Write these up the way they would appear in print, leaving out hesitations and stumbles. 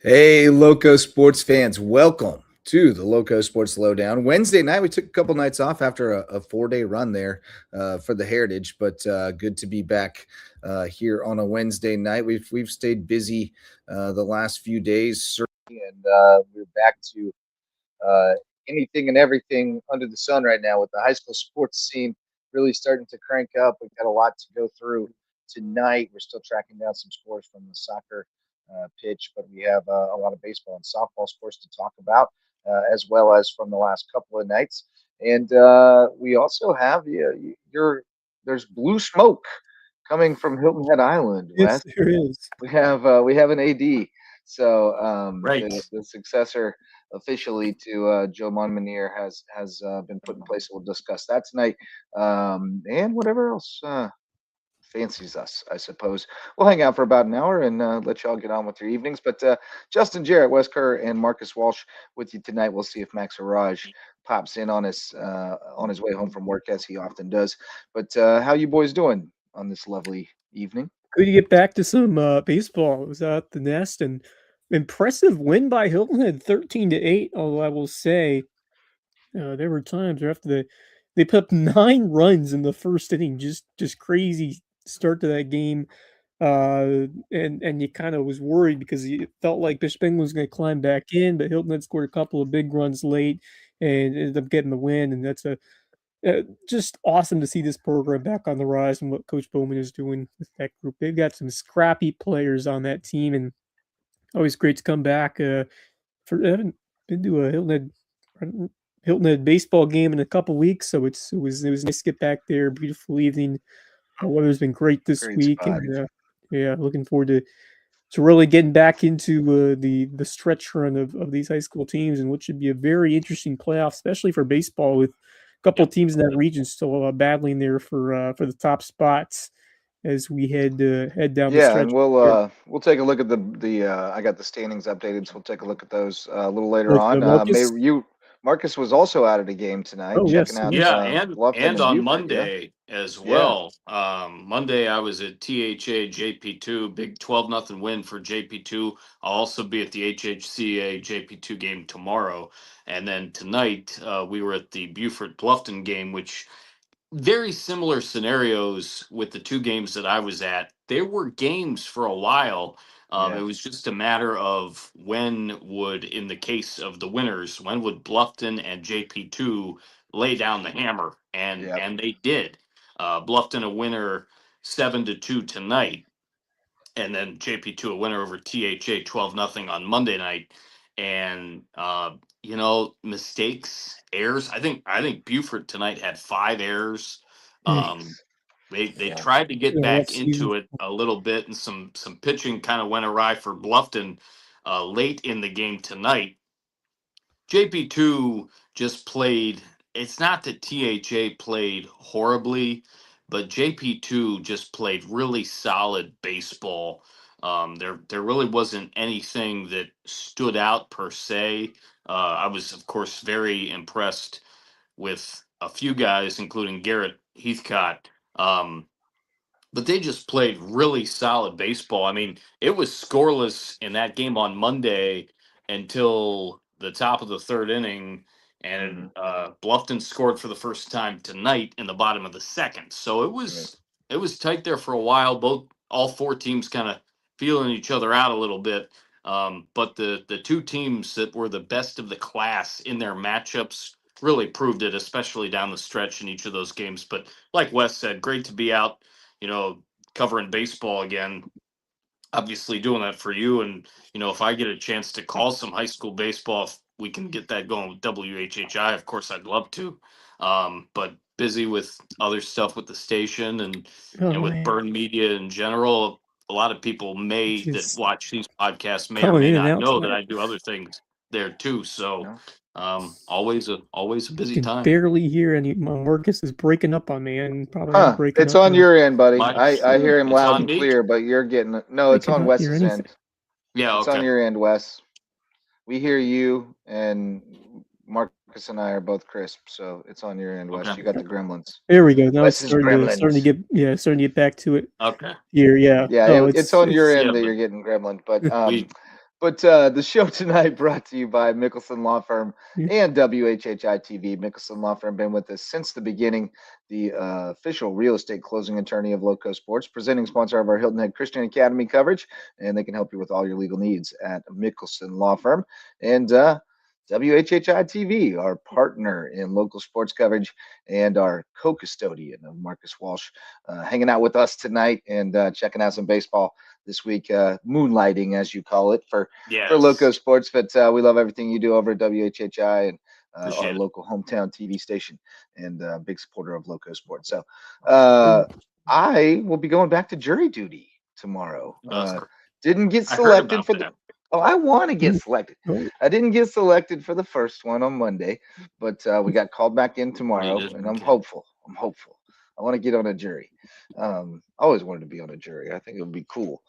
Hey, Loco Sports fans, welcome to the Loco Sports Lowdown. Wednesday night, we took a couple nights off after a 4-day run there for the Heritage, but good to be back here on a Wednesday night. We've stayed busy the last few days, certainly, and we're back to uh, anything and everything under the sun right now with the high school sports scene really starting to crank up. We've got a lot to go through tonight. We're still tracking down some scores from the soccer pitch, but we have a lot of baseball and softball sports to talk about, as well as from the last couple of nights. And we also have there's blue smoke coming from Hilton Head Island, Yes, Wes. there is. We have an AD. So Right. the successor officially to Joe Monmonier has been put in place. We'll discuss that tonight, and whatever else fancies us, I suppose. We'll hang out for about an hour and let y'all get on with your evenings. But Justin Jarrett, Wes Kerr, and Marcus Walsh with you tonight. We'll see if Max Araj pops in on his way home from work, as he often does. But how you boys doing on this lovely evening? Good to get back to some baseball. It was out the nest and impressive win by Hilton Head, 13-8. Although I will say, there were times after they put up 9 runs in the first inning, just crazy start to that game. And you kind of was worried because it felt like Bishop England was going to climb back in, but Hilton Head scored a couple of big runs late and ended up getting the win. And that's just awesome to see this program back on the rise and what Coach Bowman is doing with that group. They've got some scrappy players on that team, and always great to come back. I haven't been to a Hilton Head baseball game in a couple weeks, so it was nice to get back there. Beautiful evening. Weather's been great this Great week, spot. and yeah, looking forward to really getting back into the stretch run of these high school teams, and what should be a very interesting playoff, especially for baseball, with a couple of teams in that region still battling there for the top spots as we head down the Yeah, stretch. and we'll take a look at the I got the standings updated, so we'll take a look at those a little later With on. May Marcus. you Marcus was also out at a game tonight, Oh checking yes, out Yeah, Bluffton and and on Buford. Yeah, Monday as yeah, well. Monday I was at THA JP2, big 12-0 win for JP2. I'll also be at the HHCA JP2 game tomorrow, and then tonight we were at the Buford Bluffton game, which very similar scenarios with the two games that I was at. There were games for a while. yeah, It was just a matter of when would, in the case of the winners, when would Bluffton and JP2 lay down the hammer, and yeah. they did. Bluffton a winner 7-2 tonight, and then JP2 a winner over THA 12-0 on Monday night. And mistakes, errors. I think Buford tonight had 5 errors. Um, they Yeah. tried to get Yeah, rough back season. into it a little bit, and some pitching kind of went awry for Bluffton late in the game tonight. JP2 just played. It's not that THA played horribly, but JP2 just played really solid baseball. There really wasn't anything that stood out per se. I was, of course, very impressed with a few guys, including Garrett Heathcott. But they just played really solid baseball. I mean, it was scoreless in that game on Monday until the top of the third inning, Hmm. and Bluffton scored for the first time tonight in the bottom of the second. So Right. it was tight there for a while. All four teams kind of feeling each other out a little bit. But the two teams that were the best of the class in their matchups really proved it, especially down the stretch in each of those games. But like Wes said, great to be out, covering baseball again. Obviously, doing that for you, and if I get a chance to call some high school baseball, if we can get that going with WHHI, of course, I'd love to. But busy with other stuff with the station and Oh with man, Burn Media in general. A lot of people that just watch these podcasts may or coming may in and not out know that tonight. I do other things there too. So No. always a busy Can time. barely hear any. Marcus is breaking up on me, and probably I'm Huh? breaking It's up on on him. your end, buddy. My I hear him it's loud on and me. clear, but you're getting no. I It's on cannot hear Wes's anything. end. Yeah. It's on Okay. your end, Wes. We hear you, and Marcus and I are both crisp, so it's on your end, Wes. Okay. You got the gremlins. There we go. Now it's Wes's starting to gremlins. get back to it Okay. here. Yeah. Yeah, Oh, it's on your it's end Yeah, that but you're getting gremlin, but we But the show tonight brought to you by Mickelson Law Firm and WHHI TV. Mickelson Law Firm been with us since the beginning, the official real estate closing attorney of Loco Sports, presenting sponsor of our Hilton Head Christian Academy coverage, and they can help you with all your legal needs at Mickelson Law Firm. And WHHI TV, our partner in local sports coverage and our co-custodian of Marcus Walsh, hanging out with us tonight and checking out some baseball this week, moonlighting, as you call it, for Loco Sports. But we love everything you do over at WHHI and our local hometown TV station, and big supporter of Loco Sports. So I will be going back to jury duty tomorrow. Didn't get selected for the. Oh, I want to get selected. I didn't get selected for the first one on Monday, but we got called back in tomorrow, and I'm hopeful. I want to get on a jury. I always wanted to be on a jury. I think it would be cool.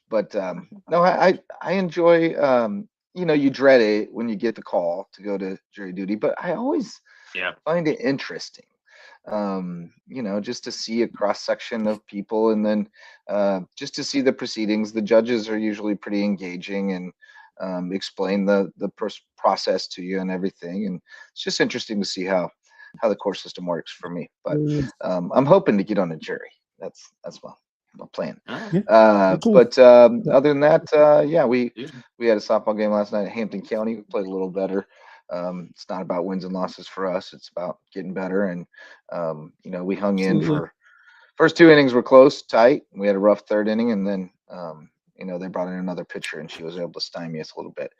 But no, I enjoy. You dread it when you get the call to go to jury duty, but I always find it interesting. Just to see a cross section of people, and then just to see the proceedings. The judges are usually pretty engaging and explain the process to you and everything. And it's just interesting to see how the court system works for me. But I'm hoping to get on a jury. That's my plan. Cool. But other than that, we had a softball game last night at Hampton County. We played a little better. It's not about wins and losses for us. It's about getting better. And, we hung in for first two innings were close, tight. We had a rough third inning, and then, they brought in another pitcher, and she was able to stymie us a little bit.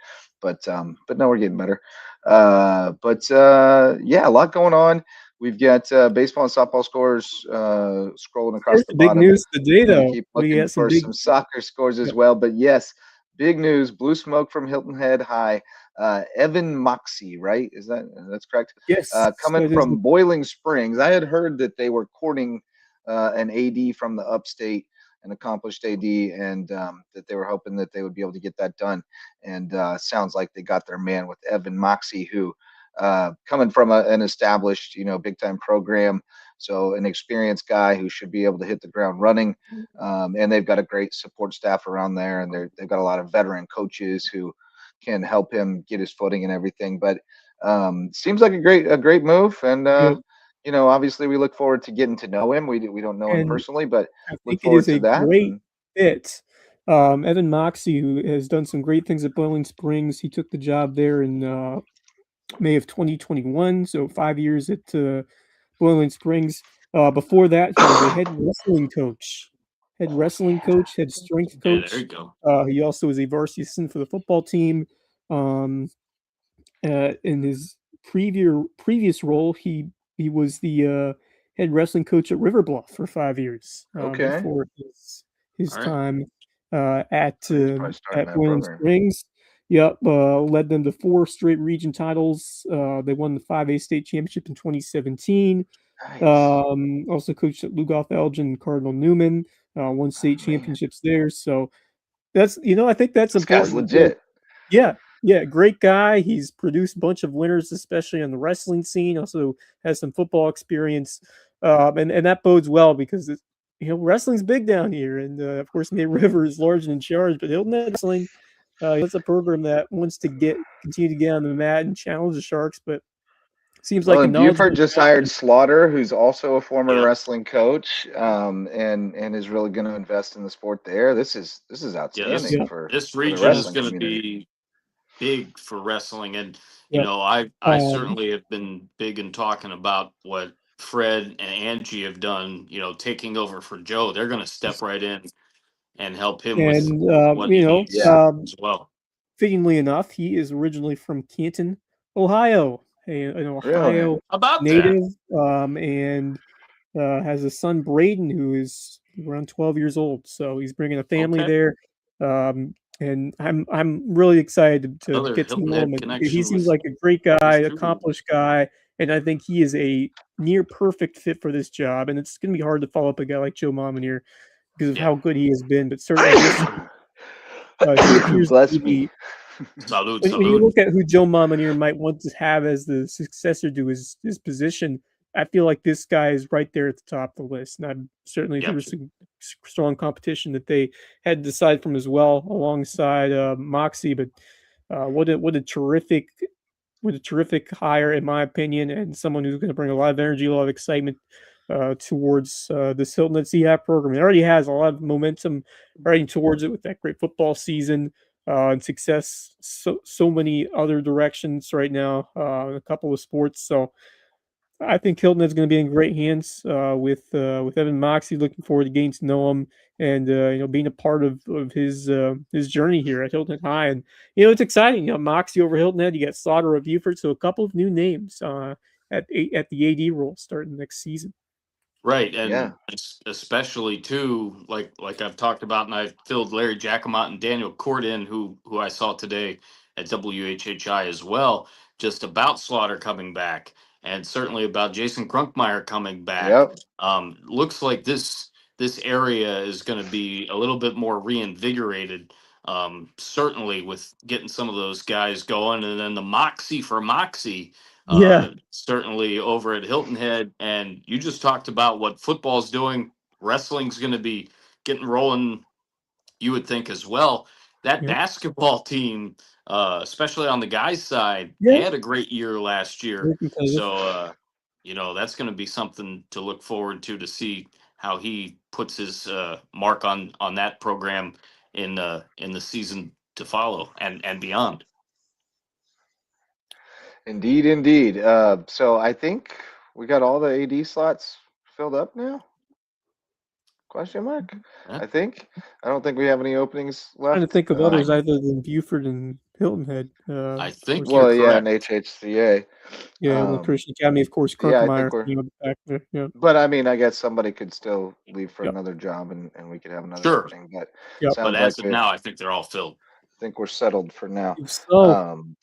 But no, we're getting better. A lot going on. We've got baseball and softball scores scrolling across the big bottom. News today, though. Keep looking for some soccer scores as well. But yes, big news. Blue smoke from Hilton Head High. Evan Moxie, right? That's correct? Yes. Coming from Boiling Springs. I had heard that they were courting an AD from the upstate, an accomplished AD, and that they were hoping that they would be able to get that done. And sounds like they got their man with Evan Moxie, who coming from an established, big time program. So an experienced guy who should be able to hit the ground running. And they've got a great support staff around there, and they've got a lot of veteran coaches who can help him get his footing and everything. But seems like a great move. And obviously we look forward to getting to know him. We don't know him personally, but look forward to that. Great fit. Evan Moxie, who has done some great things at Boiling Springs. He took the job there in May of 2021, so 5 years at Boiling Springs. Before that, he was a head wrestling coach, head strength coach. There you go. He also was a varsity assistant for the football team. In his previous role, he was the head wrestling coach at River Bluff for 5 years. Before his time at Boiling Springs. Yep, led them to 4 straight region titles. They won the 5A state championship in 2017. Nice. Also coached at Lugoff Elgin and Cardinal Newman. Won state championships there. So that's I think that's this important. Guy's legit. Yeah, great guy. He's produced a bunch of winners, especially on the wrestling scene. Also has some football experience, and that bodes well because wrestling's big down here, and of course Nate River is large and in charge. But Hilton Head Wrestling, it's a program that wants to continue to get on the mat and challenge the Sharks, but seems like Buford just hired Slaughter, who's also a former wrestling coach, and is really going to invest in the sport there. This is outstanding for this region for the is going to be big for wrestling, and I certainly have been big in talking about what Fred and Angie have done. Taking over for Joe, they're going to step right in and help him with what he needs as well. Fittingly enough, he is originally from Canton, Ohio. An Ohio native, and has a son, Braden, who is around 12 years old. So he's bringing a family there, and I'm really excited to get to know him. He seems like a great guy, accomplished guy, and I think he is a near perfect fit for this job. And it's going to be hard to follow up a guy like Joe Mominier because of how good he has been. But certainly, bless me. When you look at who Joe Mominier might want to have as the successor to his position, I feel like this guy is right there at the top of the list, and I'm certainly there Yep. was some strong competition that they had to decide from as well, alongside Moxie. But what a terrific hire, in my opinion, and someone who's going to bring a lot of energy, a lot of excitement towards this Hilton Head CHAP program. It already has a lot of momentum riding towards it with that great football season and success. So many other directions right now, in a couple of sports. So I think Hilton is going to be in great hands with Evan Moxie. Looking forward to getting to know him and being a part of his journey here at Hilton Head High. And it's exciting. Moxie over Hilton Head. You got Slaughter of Buford, so a couple of new names at the AD role starting next season. Right, Yeah. and especially too, like I've talked about, and I filled Larry Jacomot and Daniel Court in, who I saw today at WHHI as well, just about Slaughter coming back, and certainly about Jason Crunkmeyer coming back. Yep. Looks like this area is going to be a little bit more reinvigorated. Certainly with getting some of those guys going, and then the Moxie for Moxie Yeah, certainly over at Hilton Head. And you just talked about what football's doing. Wrestling's going to be getting rolling, you would think as well. That yep, basketball team, especially on the guys' side, yeah. had a great year last year. Very competitive. So, that's going to be something to look forward to see how he puts his mark on that program in the season to follow and beyond. Indeed, indeed. So I think we got all the AD slots filled up now? Question mark. Yeah. I think. I don't think we have any openings Trying to left. think of others other than Buford and Hilton Head. I Of think course, you're Well, yeah, and correct. HHCA. yeah, the Um, Christian Academy, of course, yeah, I Crunkmeyer think we're. back there. Yeah, But I mean, I guess somebody could still leave for yep, another job, and we could have another Sure. opening. But yep. But sounds like as of we now, I think they're all filled. think we're settled for now. So, Um,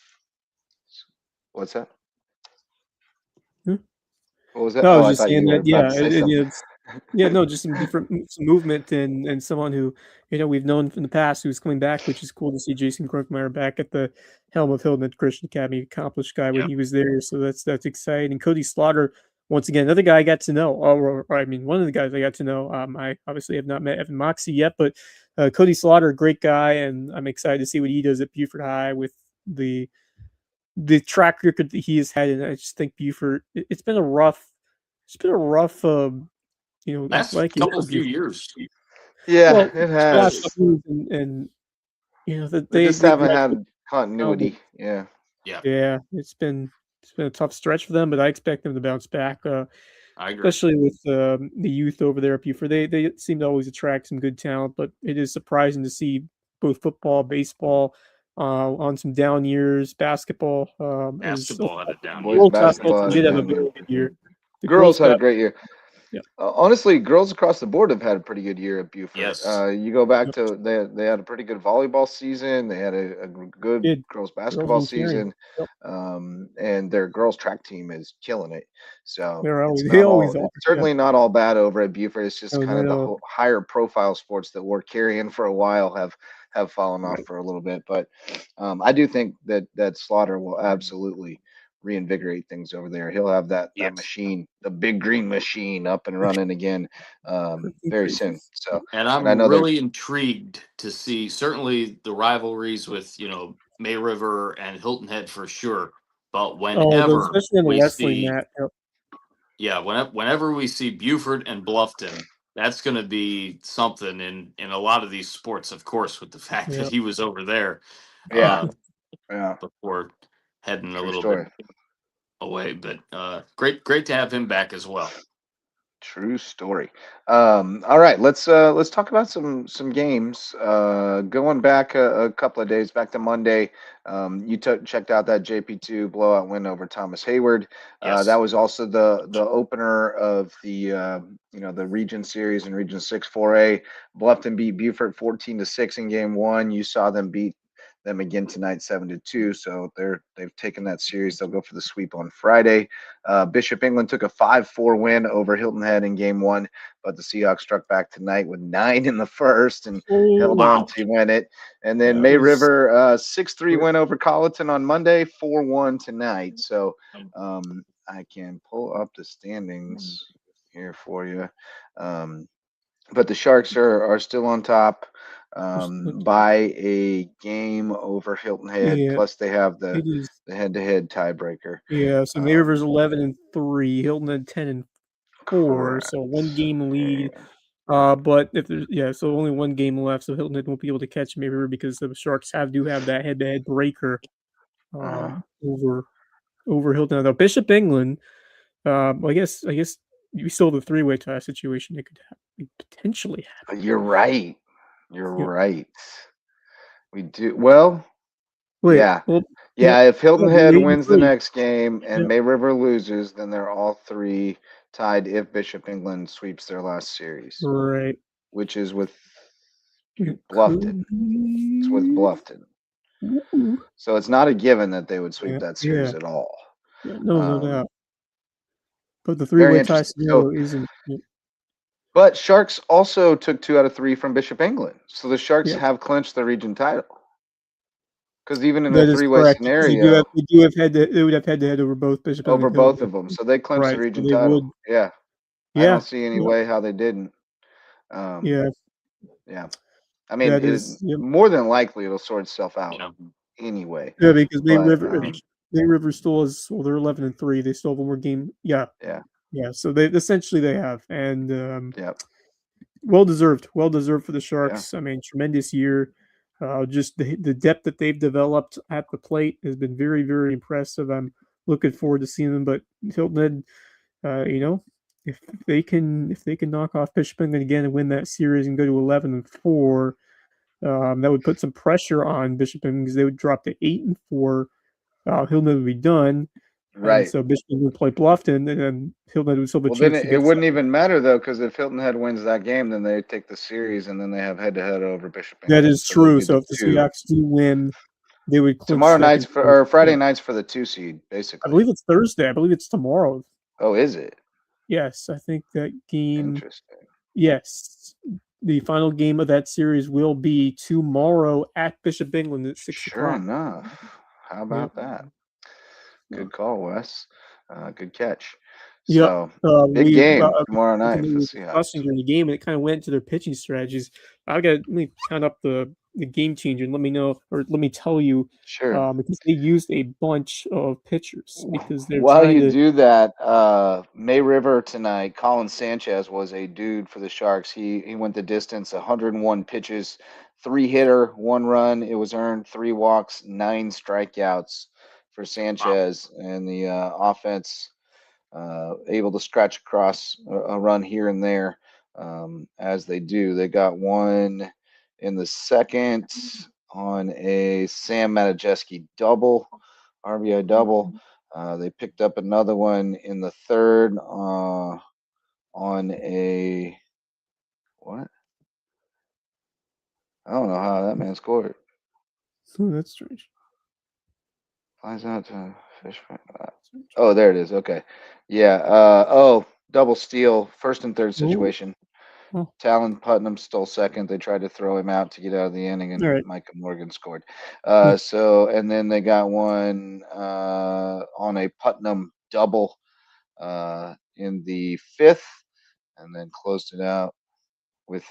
what's that? hmm? What was that? No, I Oh, was I just thought saying you were that. about Yeah, to say something. it's yeah, no, just some movement and someone who we've known from the past who's coming back, which is cool to see Jason Crunkmeyer back at the helm of Hilton Head Christian Academy. Accomplished guy when Yep. he was there, so that's exciting. And Cody Slaughter, once again, another guy I got to know. Or I mean, one of the guys I got to know. I obviously have not met Evan Moxie yet, but Cody Slaughter, a great guy, and I'm excited to see what he does at Buford High with the track record that he has had. And I just think Buford, it's been a rough, Last athletic year couple for few Buford. years. Yeah, Well, it the last has. couple years and that They just they haven't graduated had now, but continuity. Yeah. Yeah, yeah, it's been a tough stretch for them, but I expect them to bounce back, I agree. especially with the youth over there at Buford. They seem to always attract some good talent, but it is surprising to see both football, baseball, on some down years. Basketball, is Basketball had a down Boys year. girls basketball basketball team had a did have a down very year. good year. The Girls girls had a got great year. yeah, Honestly, girls across the board have had a pretty good year at Buford. Yes. You go back yep, to they had a pretty good volleyball season. They had a good did. girls Girls basketball been carrying. season, Yep, and their girls track team is killing it. So they always are. it's Yeah, certainly not all bad over at Buford. It's just no, kind no, of the no. higher profile sports that were carrying for a while have fallen off for a little bit. But I do think that Slaughter will absolutely reinvigorate things over there. He'll have that Yes. machine, the big green machine, up and running again Cooking very soon. crazy. So, And and I I'm know they're really intrigued to see certainly the rivalries with, May River and Hilton Head for sure. But Oh, those, whenever especially on the we wrestling see, mat. Yep. yeah, whenever we see Buford and Bluffton, that's going to be something in a lot of these sports, of course, with the fact that Yep. he was over there yeah, uh, yeah, before heading a true little bit story. away. But great to have him back as well. True story. All right, let's talk about some games. Going back a couple of days, back to Monday. You checked out that JP2 blowout win over Thomas Hayward. That Yes. was also the opener of the the Region Series and Region 6 4A. Bluffton beat Beaufort 14-6 in game one. You saw them beat them again tonight 7-2. So they've taken that series. They'll go for the sweep on Friday. Bishop England took a 5-4 win over Hilton Head in game one, but the Seahawks struck back tonight with 9 in the first and held Oh, on Wow. to win it. And then that May was River 6-3 win over Colleton on Monday, 4-1 tonight. So I can pull up the standings here for you. But the Sharks are still on top by a game over Hilton Head. Yeah, Plus, they have the it is. head-to-head tiebreaker. Yeah, so May River's 11-3, Hilton Head 10-4, Correct. so 1-game lead. Yeah. But if there's so only 1 game left, so Hilton Head won't be able to catch May River because the Sharks do have that head-to-head breaker over Hilton Head. Now Bishop England, I guess you still have the three-way tie situation that could potentially happen. You're right. You're Yeah. right. We do well. Wait, Yeah. well, Yeah, if Hilton they're Head 8 and wins the 3. next game and Yeah. May River loses, then they're all three tied if Bishop England sweeps their last series, Right. which is with It Bluffton. could It's with be. Bluffton. Ooh. So it's not a given that they would sweep Yeah, that series yeah. at all. Yeah, no doubt. But the Very three-way tie interesting. scenario isn't. But Sharks also took 2 out of 3 from Bishop England. So the Sharks Yeah. have clinched the region title. Because even in That the is three-way correct. Because they scenario, they would have head-to-head over both Bishop over and Hill. both of them. So they clinched the Right, so region they title. would. Yeah. I Yeah, don't see any yeah, way how they didn't. yeah. Yeah. I mean, That is, yep. more than likely it'll sort itself out Yeah. anyway. Yeah, because May But River still is. Well, they're 11-3. They still have one more game. Yeah, yeah. yeah. So they essentially have, and Yep. well deserved for the Yeah. Sharks. I mean, tremendous year. Just the depth that they've developed at the plate has been very, very impressive. I'm looking forward to seeing them. But Hilton Head, if they can knock off Bishop England again and win that series and go to 11-4, that would put some pressure on Bishop England because they would drop to 8-4. Hilton Head would be done. And Right. so Bishop England would play Bluffton, and then Hilton Head would still have a Well, then chance to it get wouldn't even matter, though, because if Hilton Head wins that game, then they take the series, and then they have head-to-head over Bishop England. That is So they'd true. be So the if the 2. Seahawks do win, they would clinch Tomorrow second nights place. or Friday Yeah. nights for the 2 seed, I basically. believe it's Thursday. I believe it's tomorrow. Oh, is it? Yes, I think that game. Interesting. Yes, the final game of that series will be tomorrow at Bishop England at 6 Sure o'clock. enough. How Yep. about that? Good call, Wes. Good catch. Yep. So big game we tomorrow night for the were Seahawks. discussing during the game, and it kind of went to their pitching strategies. Let me count up the game changer and let me know, or let me tell you, Sure. because they used a bunch of pitchers because they're While trying you to. do that, May River tonight, Colin Sanchez was a dude for the Sharks. He went the distance, 101 pitches, 3-hitter, 1 run. It was earned, 3 walks, 9 strikeouts for Sanchez, and the offense able to scratch across a run here and there, as they do. They got one in the second on a Sam Matajeski double, RBI double. They picked up another one in the third on a what? I don't know how that man scored. Oh, that's strange. Flies out to fish. Oh, there it is. Okay. Yeah. Double steal, first and third situation. Oh. Talon Putnam stole second. They tried to throw him out to get out of the inning, and Right. Micah Morgan scored. Yeah. So, and then they got one on a Putnam double in the fifth, and then closed it out with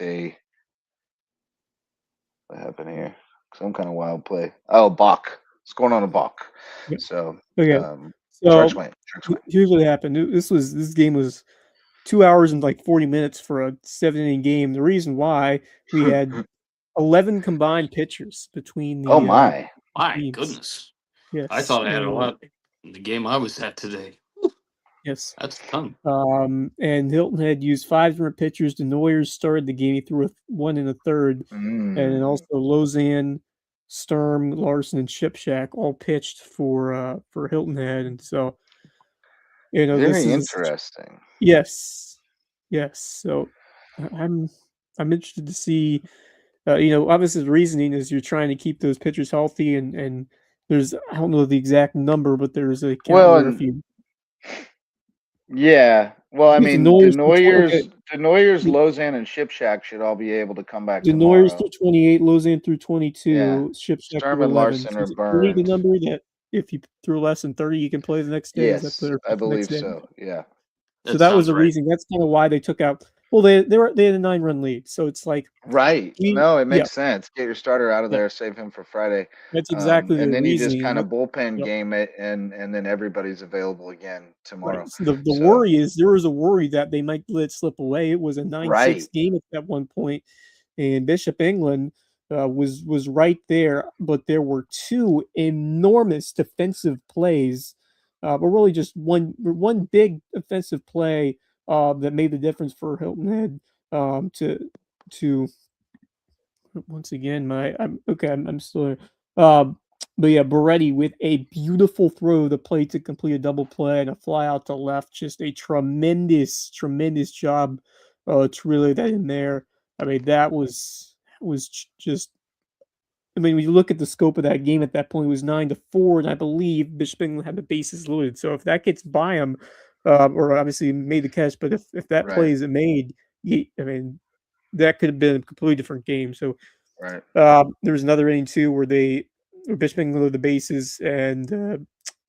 what happened here? Some kind of wild play. Oh, Bach scoring on a Bach. Yeah. So, Okay. Sharks win. Sharks win. Here's what happened. This game was 2 hours and like 40 minutes for a 7-inning game. The reason why we had 11 combined pitchers between the. Oh my! My teams. goodness. Yes. I thought I had a lot in the game I was at today. Yes. That's a ton. And Hilton Head used 5 different pitchers. DeNoyers started the game. He threw one in the third, and then also Lozan, Sturm, Larson, and Shipshack all pitched for Hilton Head, and so Very this is interesting. Yes. So I'm interested to see. Obviously the reasoning is you're trying to keep those pitchers healthy, and there's I don't know the exact number, but there's a count where if you. Yeah. Well, I mean, DeNoyers, Lozan, and Shipshack should all be able to come back DeNoyers tomorrow. through 28, Lozan through 22, Yeah. Shipshack Sturm through and 11. Larson So are is it 30 the burned. number that if you threw less than 30, you can play the next day. Is that Yes, the I next believe day? so. Yeah. So That that was sounds the right. reason. That's kind of why they took out. Well, they had a 9-run lead, so it's like Right. we No, it yeah makes sense. Get your starter out of yeah there, save him for Friday. that's exactly And the then you just reasoning. kind of bullpen Yep. game it and then everybody's available again Right. tomorrow. So the So worry is there was a worry that they might let slip away. It was a 9-6 right. game at one point, and Bishop England was right there, but there were two enormous defensive plays, but really just one big offensive play that made the difference for Hilton Head to once again, I'm okay. I'm still here. But yeah, Beretti with a beautiful throw the plate to complete a double play and a fly out to left. Just a tremendous job to relay that in there. I mean, just. I mean, when you look at the scope of that game at that point, it was 9-4, and I believe Bishop England had the bases loaded. So if that gets by him, or obviously made the catch, but if that play Right. isn't made, I mean, that could have been a completely different game. So Right. there was another inning too where Bishop England loaded the bases and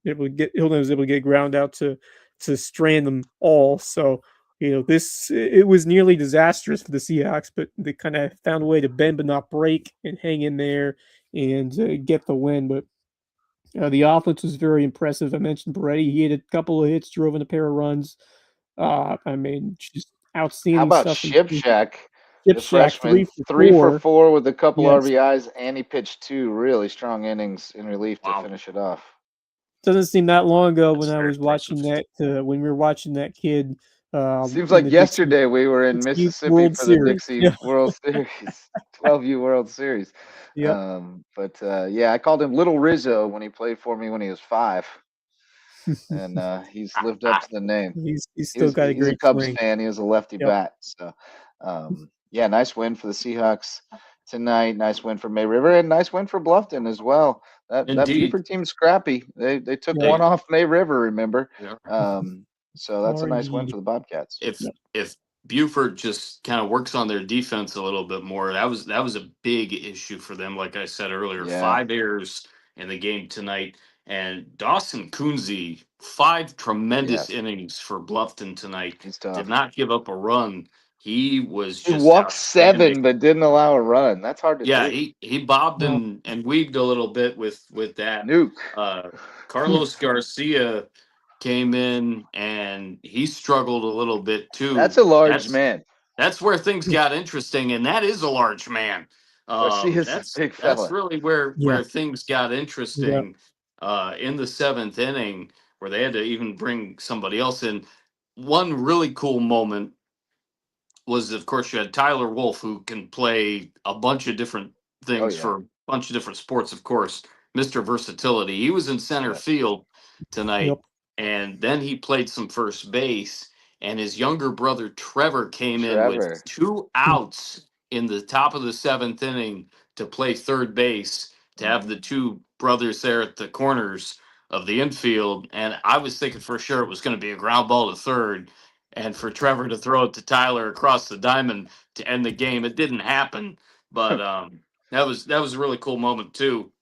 Hilton was able to get ground out to strand them all. So it was nearly disastrous for the Seahawks, but they kind of found a way to bend but not break and hang in there and get the win. But the offense was very impressive. I mentioned Beretti; he had a couple of hits, drove in a pair of runs. I mean, just How outstanding about stuff from Shipshack, the Shipshack, freshman, 3 for 3 for 4. 4 with a couple Yes. RBIs, and he pitched 2 really strong innings in relief to Wow, finish it off. Doesn't seem that long ago when that's I very was watching impressive. that when we were watching that kid Seems in like the Dixie yesterday we were in Dixie Mississippi World for the Series. Dixie Yeah. World Series, 12U World Series. Yep. But yeah, I called him Little Rizzo when he played for me when he was 5, and he's lived up to the name. He's still got a He's a great Cubs swing. fan. He was a lefty Yep. bat. So yeah, nice win for the Seahawks tonight. Nice win for May River, and nice win for Bluffton as well. That Indeed, Buford team's scrappy. They took Yeah. one they off May River, remember? yeah. So that's a Are nice win indeed. for the Bobcats. if Yep. if Buford just kind of works on their defense a little bit more, that was a big issue for them. Like I said earlier, Yeah, 5 errors in the game tonight, and Dawson Kunze 5 tremendous yes, innings for Bluffton tonight. he's Did tough. not give up a run. He was He just walked outstanding. 7, but didn't allow a run. That's hard to Yeah, do. he bobbed Well, and weaved a little bit with that. Nuke. Uh, Carlos Garcia came in and he struggled a little bit That's too. a large That's man. that's where things got interesting, and that is a large man. Garcia's a big That's fella. really where yeah. things got Yeah. interesting in the seventh inning, where they had to even bring somebody else in. One really cool moment was, of course, you had Tyler Wolf, who can play a bunch of different Oh things yeah, for a bunch of different sports, of course. Mr. Versatility. He was in center yes. field Yep. tonight, and then he played some first base. And his younger brother Trevor came in with Trevor. 2 outs in the top of the seventh inning to play third base, to have Hmm. the two brothers there at the corners of the infield. And I was thinking for sure it was going to be a ground ball to third, and for Trevor to throw it to Tyler across the diamond to end the game. It didn't happen, but that was a really cool moment too.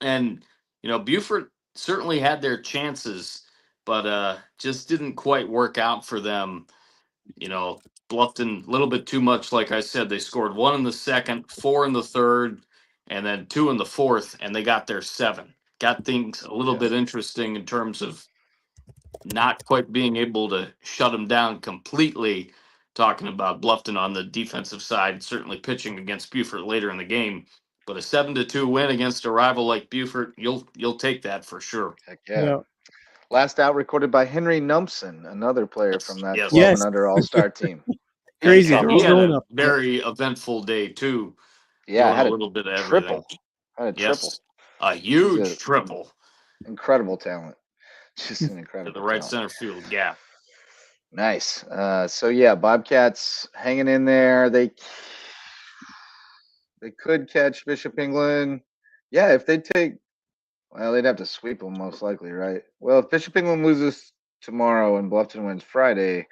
And Buford certainly had their chances, but just didn't quite work out for them. You know, Bluffton a little bit too much. Like I said, they scored 1 in the second, 4 in the third, and then 2 in the fourth, and they got their 7. Got things a little bit Yes. interesting in terms of not quite being able to shut them down completely. Talking about Bluffton on the defensive side, certainly pitching against Buford later in the game, but a 7-2 win against a rival like Buford, you'll take that for sure. Heck yeah. Yeah. Last out recorded by Henry Numpson, another player from That's that 12 and Yes. under All Star team. He's a he Crazy. tough They're he all had one. going a up. Yep. very eventful day too, Yeah, doing a had a little bit of everything. triple. Had a triple. Yes, a He's huge a triple incredible talent. Just an to the incredible right talent. center field gap. Nice. So yeah, Bobcats hanging in there. They could catch Bishop England. Yeah, if they take, well, they'd have to sweep them most likely, right? Well, if Bishop England loses tomorrow and Bluffton wins Friday,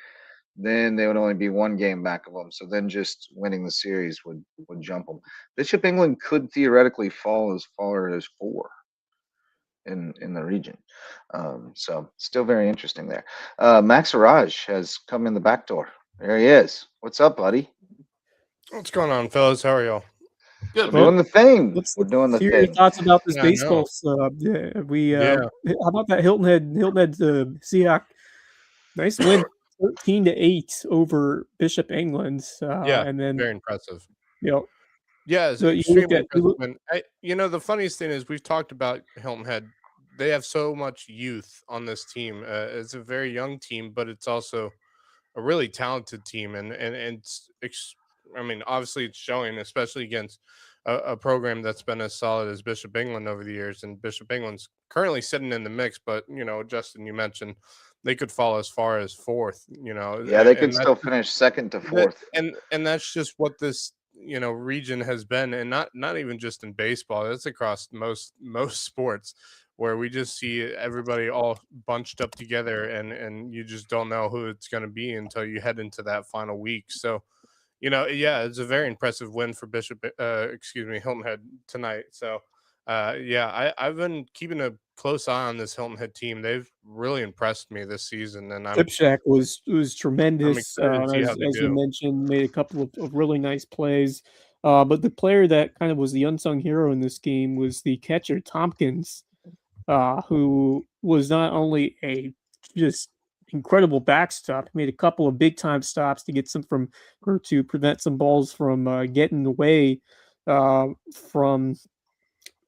then they would only be one game back of them. So then just winning the series would jump them. Bishop England could theoretically fall as far as 4 in the region. So still very interesting there. Max Araj has come in the back door. There he is. What's up, buddy? What's going on, fellas? How are y'all? Good. We're doing the thing. Let's We're doing the hear your thing. thoughts about this Yeah, I know. baseball sub. Yeah, Yeah. How about that Hilton Head Seahawk? Nice win, 13-8 over Bishop England. Yeah, and then very impressive. you know, Yeah, it's so you extremely look at impressive. The funniest thing is we've talked about Hilton Head. They have so much youth on this team. It's a very young team, but it's also a really talented team, and I mean, obviously, it's showing, especially against a program that's been as solid as Bishop England over the years. And Bishop England's currently sitting in the mix, but Justin, you mentioned they could fall as far as fourth. Yeah, they and could that's still finish second to fourth. and that's just what this region has been, and not even just in baseball. That's across most sports, where we just see everybody all bunched up together, and you just don't know who it's going to be until you head into that final week. So yeah, it's a very impressive win for Hilton Head tonight. So yeah, I've been keeping a close eye on this Hilton Head team. They've really impressed me this season, and I'm Dipshack was tremendous. excited to see how they As you do. mentioned, made a couple of really nice plays. But the player that kind of was the unsung hero in this game was the catcher Tompkins, who was not only a just incredible backstop, made a couple of big time stops to get to prevent some balls from getting away from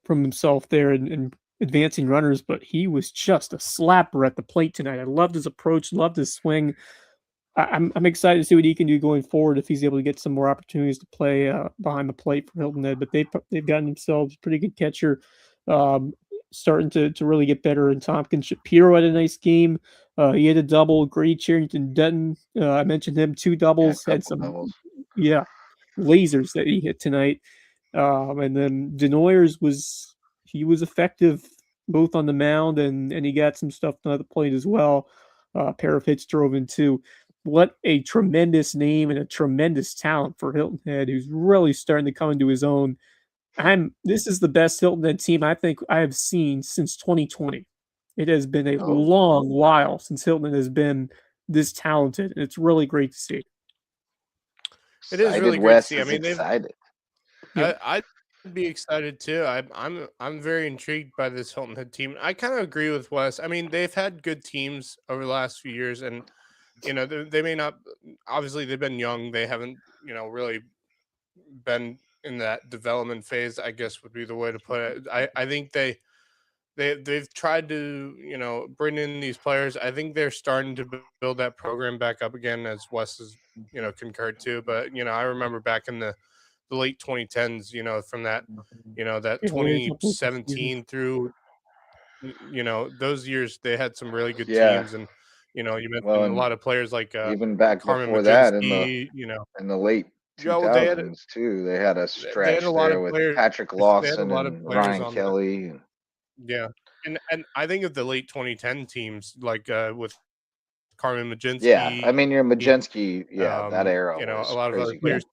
himself there and advancing runners, but he was just a slapper at the plate tonight. I loved his approach, loved his swing. I'm excited to see what he can do going forward if he's able to get some more opportunities to play behind the plate for Hilton Head. But they've gotten themselves a pretty good catcher, starting to really get better. And Tompkins Shapiro had a nice game. He had a double. Grady Charrington Dutton, I mentioned him, 2 doubles. Yeah, Had some doubles. lasers that he hit tonight. And then Denoyers was effective both on the mound and he got some stuff done at the plate as well. A pair of hits drove in too. What a tremendous name and a tremendous talent for Hilton Head, who's really starting to come into his own. This is the best Hilton Head team I think I have seen since 2020. It has been a long while since Hilton has been this talented, and it's really great to see. It is really great to see. I mean, excited. I'd be excited too. I'm very intrigued by this Hilton Head team. I kind of agree with Wes. I mean, they've had good teams over the last few years, and they may not. Obviously, they've been young. They haven't really been in that development phase, I guess would be the way to put it. I think they've tried to bring in these players. I think they're starting to build that program back up again, as Wes has concurred to. But I remember back in the late 2010s, from that that 2017 through those years, they had some really good teams, and you mentioned a lot of players like even back Carmen before that in the late 2000s too. They had a stretch there with Patrick Lawson and Ryan Kelly. Yeah, and I think of the late 2010 teams like with Carmen Majinsky. Yeah, I mean your Majinsky, that era. A lot of other players.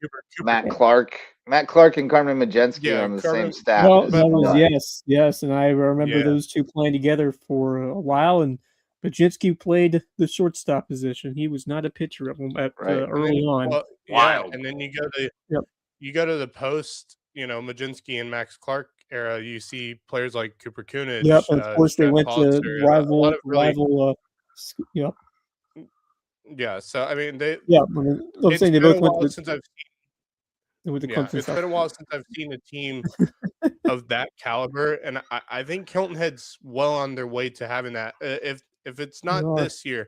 Matt Clark and Carmen Majinsky on the same staff. Well, yes, and I remember those two playing together for a while, and Majinsky played the shortstop position. He was not a pitcher early on. Well, wild. And then you go to the post, Majinsky and Max Clark era. You see players like Cooper Coonage. Yep, and of course they went to rival. Yep. Yeah, so I mean I'm saying they both went since I've seen. It's been a while since I've seen a team of that caliber, and I think Hilton Head's well on their way to having that. If it's not this year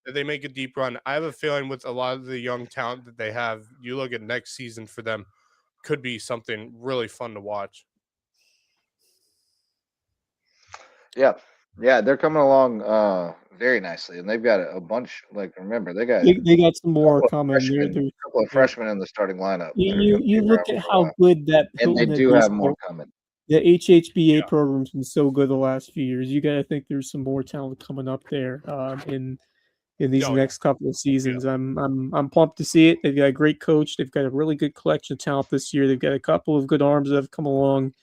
that they make a deep run, I have a feeling with a lot of the young talent that they have, you look at next season for them, could be something really fun to watch. Yeah, they're coming along very nicely, and they've got a bunch. Like, remember, they got some more coming. There's a couple of freshmen in the starting lineup. You look at how good that, and they do have more coming. The HHBA program's been so good the last few years. You got to think there's some more talent coming up there in these next couple of seasons. Yeah. I'm pumped to see it. They've got a great coach. They've got a really good collection of talent this year. They've got a couple of good arms that have come along.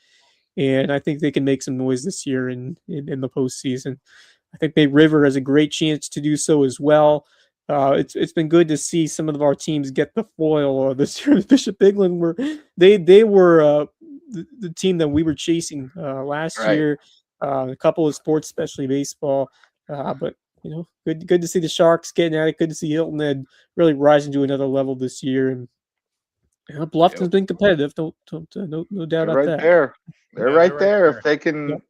and I think they can make some noise this year in the postseason. I think Bay River has a great chance to do so as well. It's been good to see some of our teams get the foil this year. Bishop England they were the team that we were chasing last Right. year. A couple of sports, especially baseball, but good to see the Sharks getting at it. Good to see Hilton Head really rising to another level this year, and Bluffton's been competitive. No doubt They're about right that. there. They're Yeah, right they're right there. there. If they can Yep.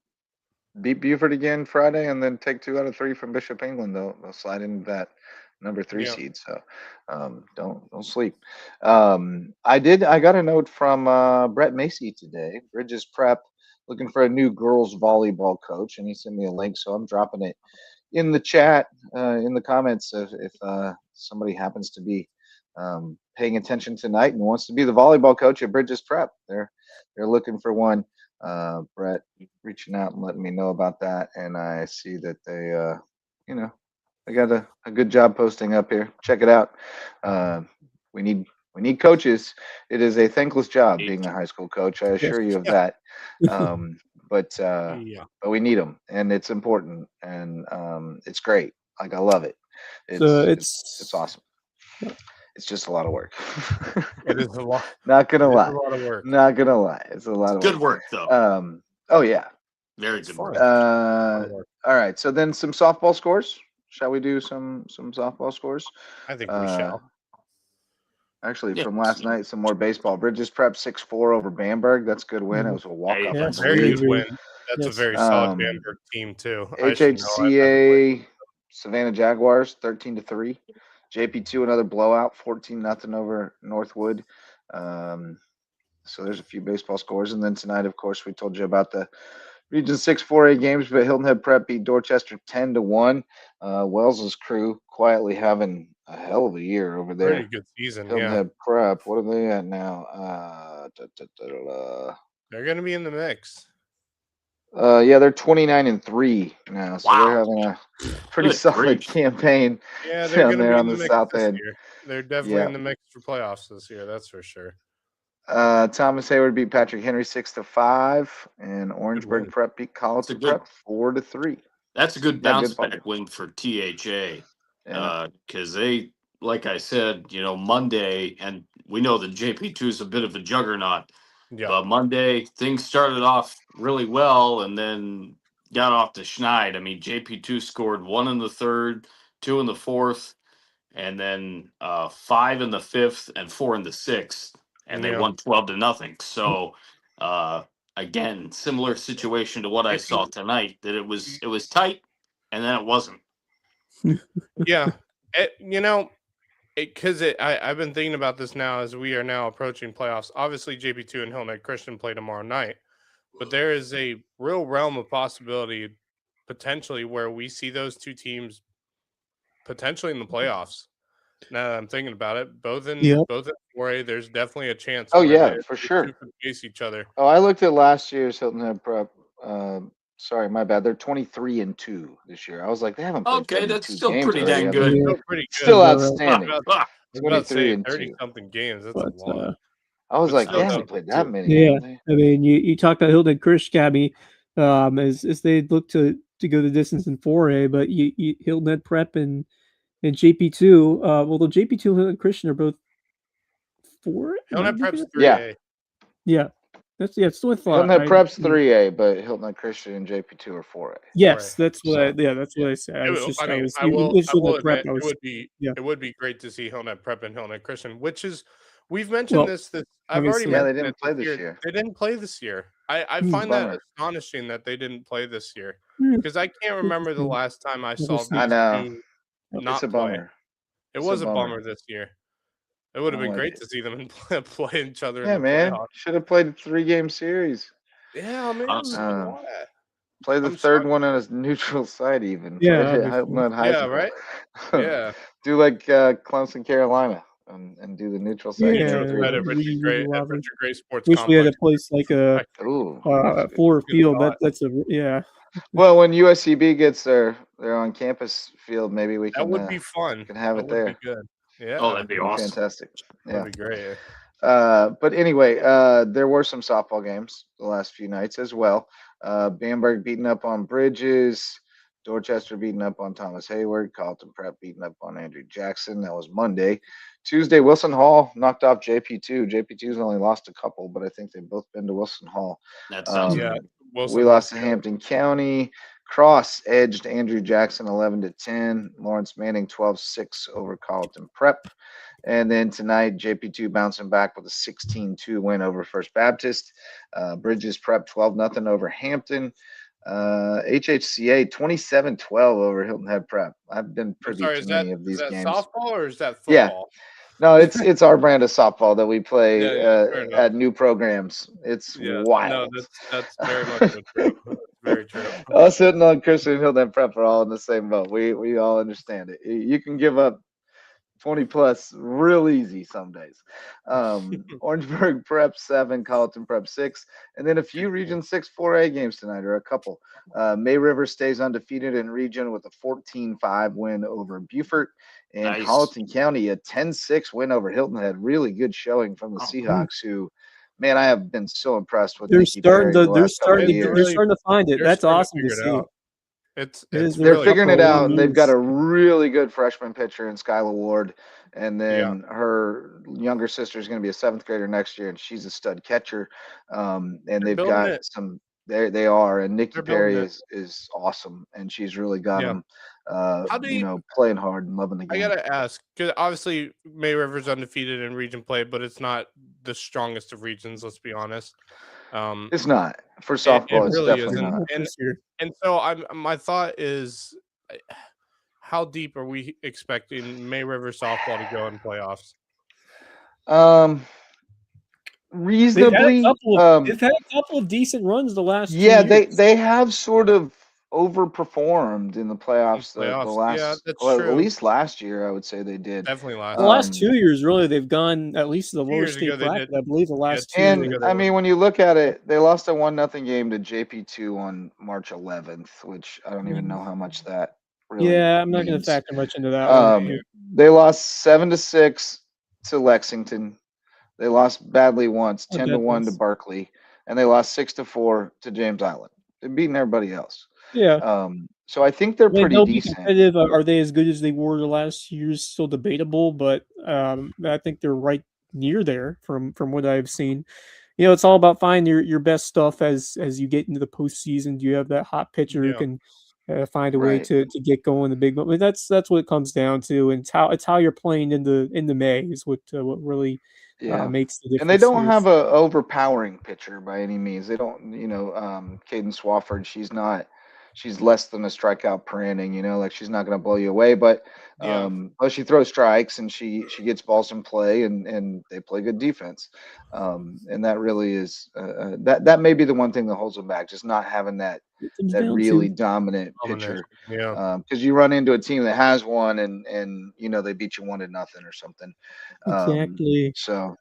beat Buford again Friday and then take 2 out of 3 from Bishop England, they'll slide into that number 3 Yeah. seed. So don't sleep. I got a note from Brett Macy today. Bridges Prep looking for a new girls volleyball coach, and he sent me a link, so I'm dropping it in the chat, in the comments, if somebody happens to be paying attention tonight and wants to be the volleyball coach at Bridges Prep. They're looking for one. Brett reaching out and letting me know about that, and I see that they got a good job posting up here. Check it out. We need coaches. It is a thankless job being a high school coach. I assure you of that. But we need them, and it's important, and it's great. Like, I love it. It's awesome. It's just a lot of work. It is a lot. Not gonna lie. A lot of work. Not gonna lie. It's a lot of Good work, though. Oh yeah. Very good work. All right. So then some softball scores. Shall we do some softball scores? I think we shall. Actually, from last night, some more baseball. Bridges Prep 6-4 over Bamberg. That's a good win. It was a walk-off. Yeah, I Very believe. good win. That's a very solid Bamberg team too. HHCA Savannah Jaguars 13-3. JP2 another blowout, 14-0 over Northwood. So there's a few baseball scores, and then tonight, of course, we told you about the Region 6 4A games, but Hilton Head Prep beat Dorchester 10-1. Wells's crew quietly having a hell of a year over there. Pretty good season. Hilton Head Prep. What are they at now? They're going to be in the mix. Yeah, they're 29-3 now, so they're having a pretty solid campaign. Yeah, they're going to be on in the mix south this end. year. They're definitely in the mix for playoffs this year. That's for sure. Thomas Hayward beat Patrick Henry 6-5, and Orangeburg Prep beat Colleton Prep 4-3. That's a good bounce back win for THA, because they, like I said, Monday, and we know that JP2 is a bit of a juggernaut. Yeah. But Monday, things started off really well and then got off the schneid. I mean, JP2 scored 1 in the third, 2 in the fourth, and then 5 in the fifth and 4 in the sixth, and they won 12-0. So, again, similar situation to what I saw tonight. That it was tight, and then it wasn't. Yeah, because I've been thinking about this now as we are now approaching playoffs. Obviously, JP2 and Hilton Head Christian play tomorrow night, but there is a real realm of possibility potentially where we see those two teams potentially in the playoffs. Now that I'm thinking about it, both in 4A, there's definitely a chance. Oh yeah, for sure. Two could face each other. Oh, I looked at last year's Hilton Head Prep. Sorry, my bad. They're 23-2 this year. I was like, they haven't played. Okay, that's still games pretty already. dang good. Still pretty good. Still outstanding. I was about to say 23-2. 30-something games. That's a lot. I was like, they haven't played that many. Yeah, I mean, you talked about Hilton Head Chris, Gabby, as they look to go the distance in 4A, but you Hilton Head Prep and JP2. Well, the JP2 and Hilton Head Christian are both 4A. Hilton Head Prep's 3A. Yeah. That's what I thought. Hilton Head Prep's 3A, but Hilton Head Christian and JP2 are 4A. Yes, that's what I said. It would be great to see Hilton Head Prep and Hilton Head Christian, which is we've mentioned this. I've already mentioned they didn't play this year. They didn't play this year. I find that astonishing that they didn't play this year because I can't remember the last time I saw these two not play. It was a bummer this year. It would have been great to see them play each other. Yeah, man. Should have played a 3-game series. Yeah, man. Play the third one on a neutral site, even. Yeah, right. Yeah. Do like Clemson, Carolina, and do the neutral site. Yeah, Richard Gray Sports. Wish we had a place like a floor field. That's Well, when USCB gets their on-campus field, maybe we can. That would be fun. Can have it there. Be good. Yeah. Oh, that'd be awesome. Fantastic. Yeah. That'd be great. But anyway, there were some softball games the last few nights as well. Bamberg beating up on Bridges, Dorchester beating up on Thomas Hayward, Carlton Prep beating up on Andrew Jackson. That was Monday. Tuesday, Wilson Hall knocked off JP2. JP2's only lost a couple, but I think they've both been to Wilson Hall. That sounds Yeah, good. Wilson We lost Hall's to good. Hampton County. Cross edged Andrew Jackson 11-10. Lawrence Manning 12-6 over Carlton Prep. And then tonight, JP2 bouncing back with a 16-2 win over First Baptist. Bridges Prep 12-0 over Hampton. HHCA 27-12 over Hilton Head Prep. I've been I'm privy sorry, to is many of these that games. softball or is that Yeah. football? No, it's our brand of softball that we play Yeah, fair enough. at new programs. It's Yeah, wild. no, that's very much so true. That's very true. Us hitting on Christian and Hilton Head Prep are all in the same boat. We all understand it. You can give up 20 plus real easy some days. Orangeburg Prep 7, Colleton Prep 6, and then a few Region 6 4A games tonight, or a couple. May River stays undefeated in region with a 14-5 win over Beaufort, and Nice. Colleton County a 10-6 win over Hilton Head. Really good showing from the Seahawks, who, man, I have been so impressed with They're Nikki starting Perry to the they're last couple of starting to years. they're starting to find it. They're That's starting awesome to figure it see. out. It's They're They're really figuring it couple of out, and they've got years. a really good freshman pitcher in Skyla Ward, and Yeah. then her younger sister is going to be a 7th grader next year, and she's a stud catcher. And they've building got it. some. They are, and Nikki They're building Perry it. is awesome, and she's really got Yeah. them, How do you? playing hard and loving the I game. gotta ask, because obviously May River's undefeated in region play, but it's not the strongest of regions. Let's be honest. It's not for It softball. It's really definitely isn't. not. And This year. so my thought is, how deep are we expecting May River softball to go in playoffs? Reasonably. They've had a couple of decent runs the last 2 Yeah, years. they have sort of overperformed in the playoffs. The last, Yeah, that's well, true. at least last year, I would say they did. Definitely last. The last 2 years, really, they've gone at least to the lower years ago state they bracket. did. I believe the last 2 years And ago they I won. mean, when you look at it, they lost a 1-0 game to JP2 on March 11th, which I don't even know how much that really Yeah, I'm not going to means. factor much into that one. They lost 7-6 to Lexington. They lost badly once, Not 10-1 to bad. Berkeley, and they lost 6-4 to James Island. They're beating everybody else. Yeah. So I think they're pretty They'll be decent. competitive. Are they as good as they were the last years? Still debatable, but I think they're right near there from what I've seen. You know, it's all about finding your best stuff as you get into the postseason. Do you have that hot pitcher who Yeah. can find a way Right. to get going the big moment? That's what it comes down to, and it's how you're playing in the May is what really Yeah. makes the difference. And they don't here. have a overpowering pitcher by any means. They don't, Caden Swafford, she's less than a strikeout per inning, like she's not going to blow you away, but Yeah. but she throws strikes and she gets balls in play and they play good defense. And that really is that may be the one thing that holds them back, just not having that It comes down really to. dominant pitcher. Yeah. Because you run into a team that has one and they beat you 1-0 or something. Exactly. So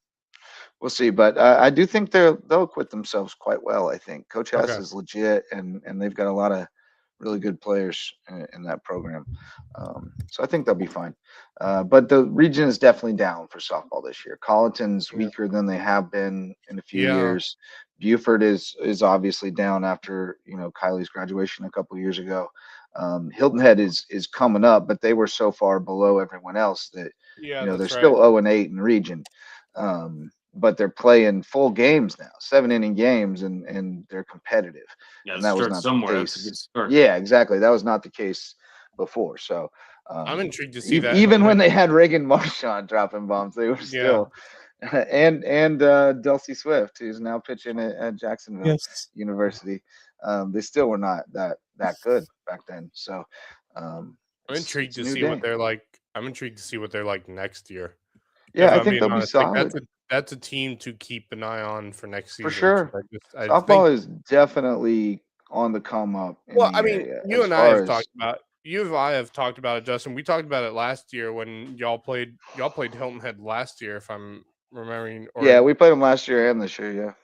we'll see, but I do think they'll acquit themselves quite well. I think Coach Hess Okay. is legit, and they've got a lot of really good players in that program. So I think they'll be fine. But the region is definitely down for softball this year. Colleton's Yeah. weaker than they have been in a few Yeah. years. Beaufort is obviously down after Kylie's graduation a couple years ago. Hilton Head is coming up, but they were so far below everyone else that Yeah, they're that's still right. 0-8 in region. But they're playing full games now, 7-inning games, and they're competitive. Yeah, And that was start not somewhere. the That's a good case. start. Yeah, exactly. That was not the case before. So I'm intrigued to see that. even when they had Reagan Marchand dropping bombs, they were Yeah. still and Dulcie Swift, who's now pitching at Jacksonville Yes. University. They still were not that good back then. So I'm it's intrigued a to new see day. what they're like. I'm intrigued to see what they're like next year. Yeah, If I I'm think being they'll be honest, like solid. that's a team to keep an eye on for next season. For sure. I Softball think. is definitely on the come up in Well, the I mean, area you as and I far have as talked about. You and I have talked about it, Justin. We talked about it last year when y'all played Hilton Head last year, if I'm remembering. yeah, we played them last year and this year.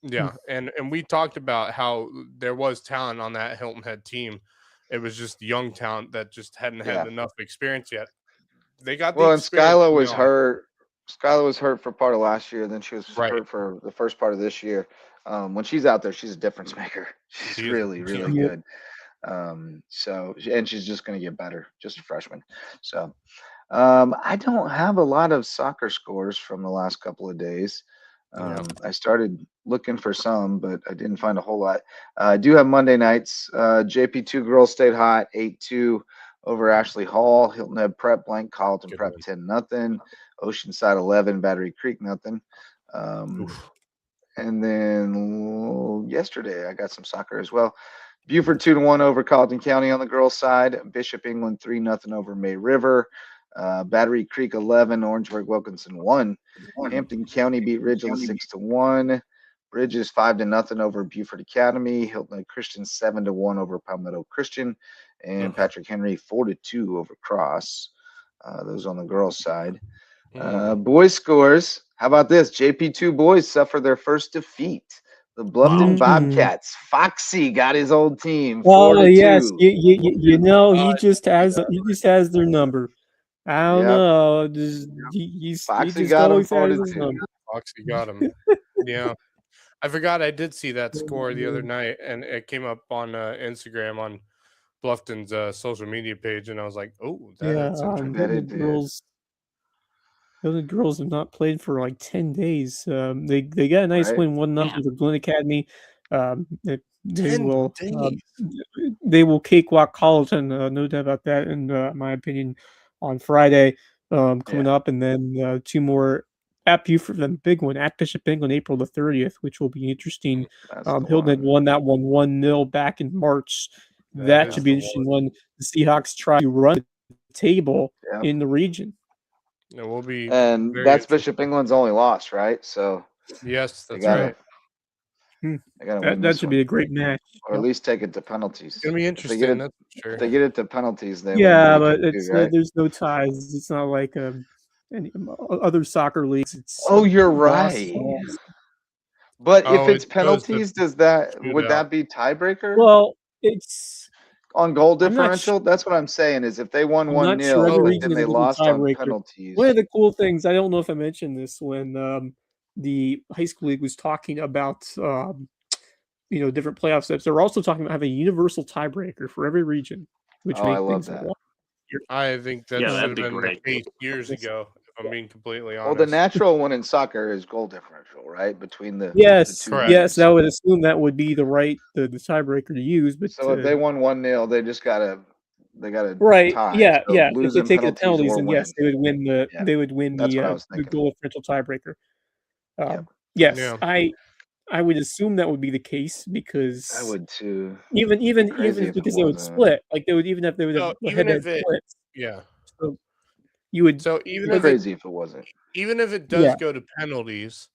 Yeah, and we talked about how there was talent on that Hilton Head team. It was just young talent that just hadn't had Yeah. enough experience yet. They got the Well, and experience Skyla early was on. hurt. Skylar was hurt for part of last year, then she was Right. hurt for the first part of this year. When she's out there, she's a difference maker. She's She is- really, really Yeah. good. And she's just going to get better, just a freshman. So, I don't have a lot of soccer scores from the last couple of days. Yeah. I started looking for some, but I didn't find a whole lot. I do have Monday nights. JP2 girls stayed hot, 8-2 over Ashley Hall. Hilton Head Prep blank, Carleton Good Prep win. 10-0. Oceanside 11, Battery Creek 0. Oof. And then yesterday I got some soccer as well. Buford 2-1 over Carleton County on the girls' side. Bishop England 3-0 over May River. Battery Creek 11, Orangeburg Wilkinson 1. Hampton County beat Ridgeland 6-1. Bridges 5-0 over Buford Academy. Hilton Head Christian 7-1 over Palmetto Christian, and Patrick Henry 4-2 over Cross. Those on the girls' side. Boys scores. How about this? JP2 boys suffer their first defeat. The Bluffton Bobcats. Foxy got his old team 4-2. Oh yes, you know he just has their number. I don't know. He Foxy just got him always has his 4-2. number. Foxy got him. Yeah. I forgot I did see that score the other night, and it came up on Instagram on Bluffton's social media page, and I was like, "Oh, that's interesting." The girls have not played for like 10 days. They got a nice win 1-0 over Glen Academy. They 10 will days. they will cakewalk Colleton, no doubt about that. In my opinion, on Friday coming up, and then 2 more at Buford. The big one at Bishop England, April the 30th, which will be interesting. Hilton had won that one 1-0 back in March. That should be an interesting one. The Seahawks try to run the table in the region. It will be, and that's Bishop England's only loss, right? So yes, that's right. They gotta win that should be a great match, or at least take it to penalties. It's gonna be interesting. That's for sure. If they get it to penalties, then but it's there's no ties. It's not like any other soccer leagues. It's you're right. But if it's penalties, would that be tiebreaker? Well, it's on goal differential. That's what I'm saying. Is if they won 1-0, but then they lost on penalties. One of the cool things, I don't know if I mentioned this when the high school league was talking about different playoff steps. They were also talking about having a universal tiebreaker for every region, which made things a lot easier. I think that should have been the case years ago, if I'm being completely honest. Well, the natural one in soccer is goal differential, right? Between the yes, the two yes, I would assume that would be the tiebreaker to use. But so if they won 1-0, they gotta right, tie. Yeah, so yeah. Lose if they take the penalties, penalties, or then win. yes, they would win the the goal differential tiebreaker. Yes, I would assume that would be the case because I would too. Even because they would split, like they would have head-to-head splits. Yeah. So you would. So even if crazy if it wasn't. Even if it does go to penalties,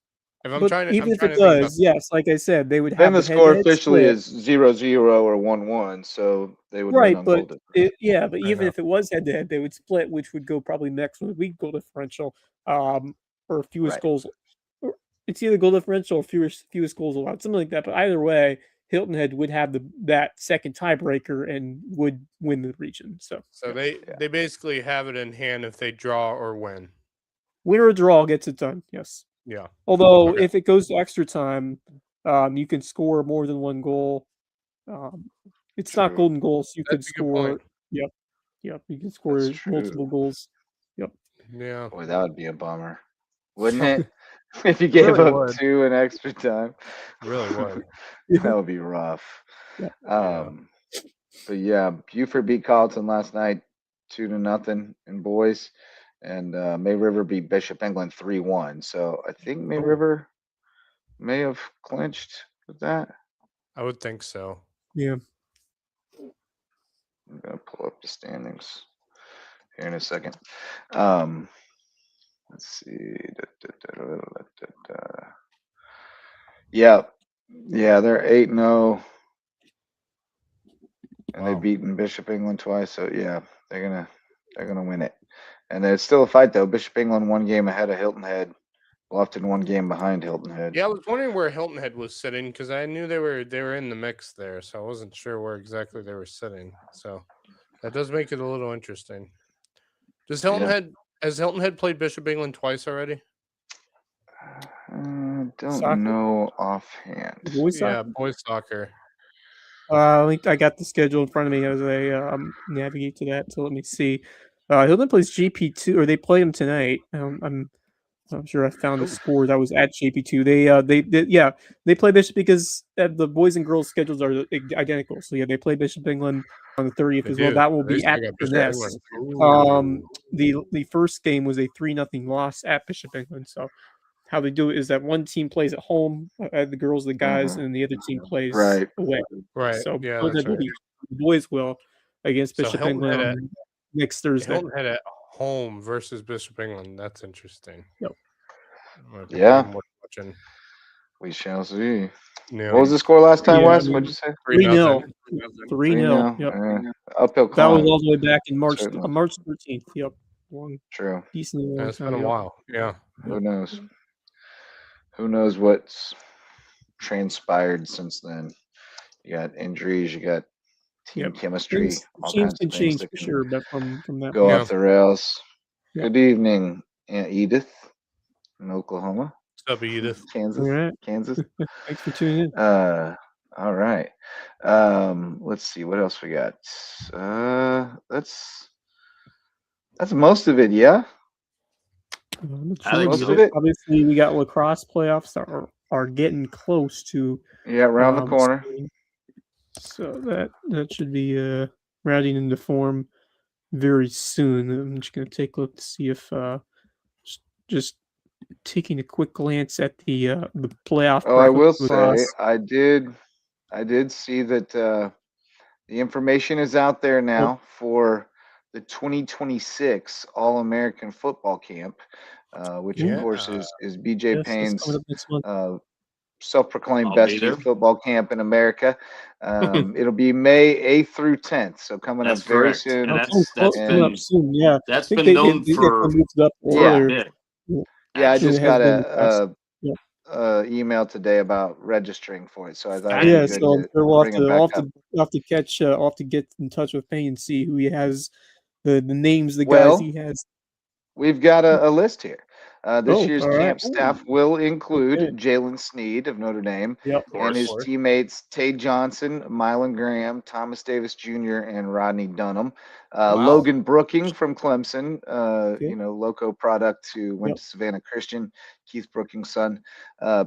if I'm trying to, even if it does, yes, like I said, they would have then the score officially is 0-0 or 1-1, so they would win on goal differential. But even if it was head-to-head, they would split, which would go probably next with a weak goal differential, or fewest goals. It's either goal differential or fewest goals allowed, something like that. But either way, Hilton Head would have that second tiebreaker and would win the region. So they basically have it in hand if they draw or win. Winner or draw gets it done. Yes. Yeah. Although if it goes to extra time, you can score more than one goal. It's not golden goals. You could score. Yep. You can score multiple goals. Yep. Yeah. Boy, that would be a bummer, wouldn't it? If you gave up 2 in extra time, really would. That would be rough. But yeah, Buford beat Carleton last night 2-0 in boys, and May River beat Bishop England 3-1. So I think May River may have clinched with that. I would think so. Yeah. I'm gonna pull up the standings here in a second. Let's see. Yeah, they're 8-0, and they've beaten Bishop England twice. So yeah, they're gonna win it. And it's still a fight though. Bishop England 1 game ahead of Hilton Head. Bluffton 1 game behind Hilton Head. Yeah, I was wondering where Hilton Head was sitting because I knew they were in the mix there, so I wasn't sure where exactly they were sitting. So that does make it a little interesting. Does Hilton Head Has Hilton Head played Bishop England twice already? Don't Soccer? know offhand. Boys Yeah, soccer? boys soccer. I got the schedule in front of me as I navigate to that. So let me see. Hilton plays GP2, or they play them tonight. I'm sure I found the Oh. score that was at GP2. They play Bishop because the boys and girls schedules are identical. So yeah, they play Bishop England on the 30th They as well. do. That will They be still at got the Bishop Nest. England. The first game was a 3-0 loss at Bishop England. So how they do it is that one team plays at home, the girls, the guys, and the other team plays Right. away. Right. So Yeah, Hilton that's Head will right. be, the boys will against So Bishop Hilton England Head on next Thursday. Hilton Head at home versus Bishop England. That's interesting. Yep. Might be a Yeah. game worth watching. We shall see. Yeah. What was the score last time, Yeah, Wes? I mean, What'd you say? 3-0. 3-0. 3-0. Yep. Uphill That was climb. all the way back in March Certainly. March 13th. Yep. True. Decently long It's time. been a Yep. while. Yeah. Who knows? Who knows what's transpired since then? You got injuries, you got team chemistry, all Teams kinds can of things change that for can sure, but from that go point. off the rails. Yep. Good evening, Aunt Edith in Oklahoma. What's up, Edith? Kansas. All right. Kansas. Thanks for tuning in. All right. Let's see what else we got. That's most of it, yeah. I think Most so. of it. Obviously, we got lacrosse playoffs that are getting close to around the corner. So that should be rounding into form very soon. I'm just gonna take a look to see if just taking a quick glance at the playoff. Oh, I will say lacrosse. I did see that the information is out there now for the 2026 All-American Football Camp, which of course is BJ Payne's coming up next month. self-proclaimed I'll best be there. youth football camp in America. It'll be May 8th through 10th, so coming That's up very correct. soon. And coming up soon. Yeah, that's I think been known they for moved it up quite a earlier. bit. Yeah, I actually. just It has got been in the past. email today about registering for it, so I thought Yeah, it'd be good so I'm to sure we'll bring them back up. have to catch. I'll have to get in touch with Payne and see who he has, the names, the guys Well, he has. We've got a list here. This year's all right. camp staff will include Okay. Jalen Sneed of Notre Dame Yep. and his course. teammates Tay Johnson, Mylan Graham, Thomas Davis Jr., and Rodney Dunham. Wow. Logan Brooking from Clemson, Okay. Loco product who went to Savannah Christian, Keith Brooking's son.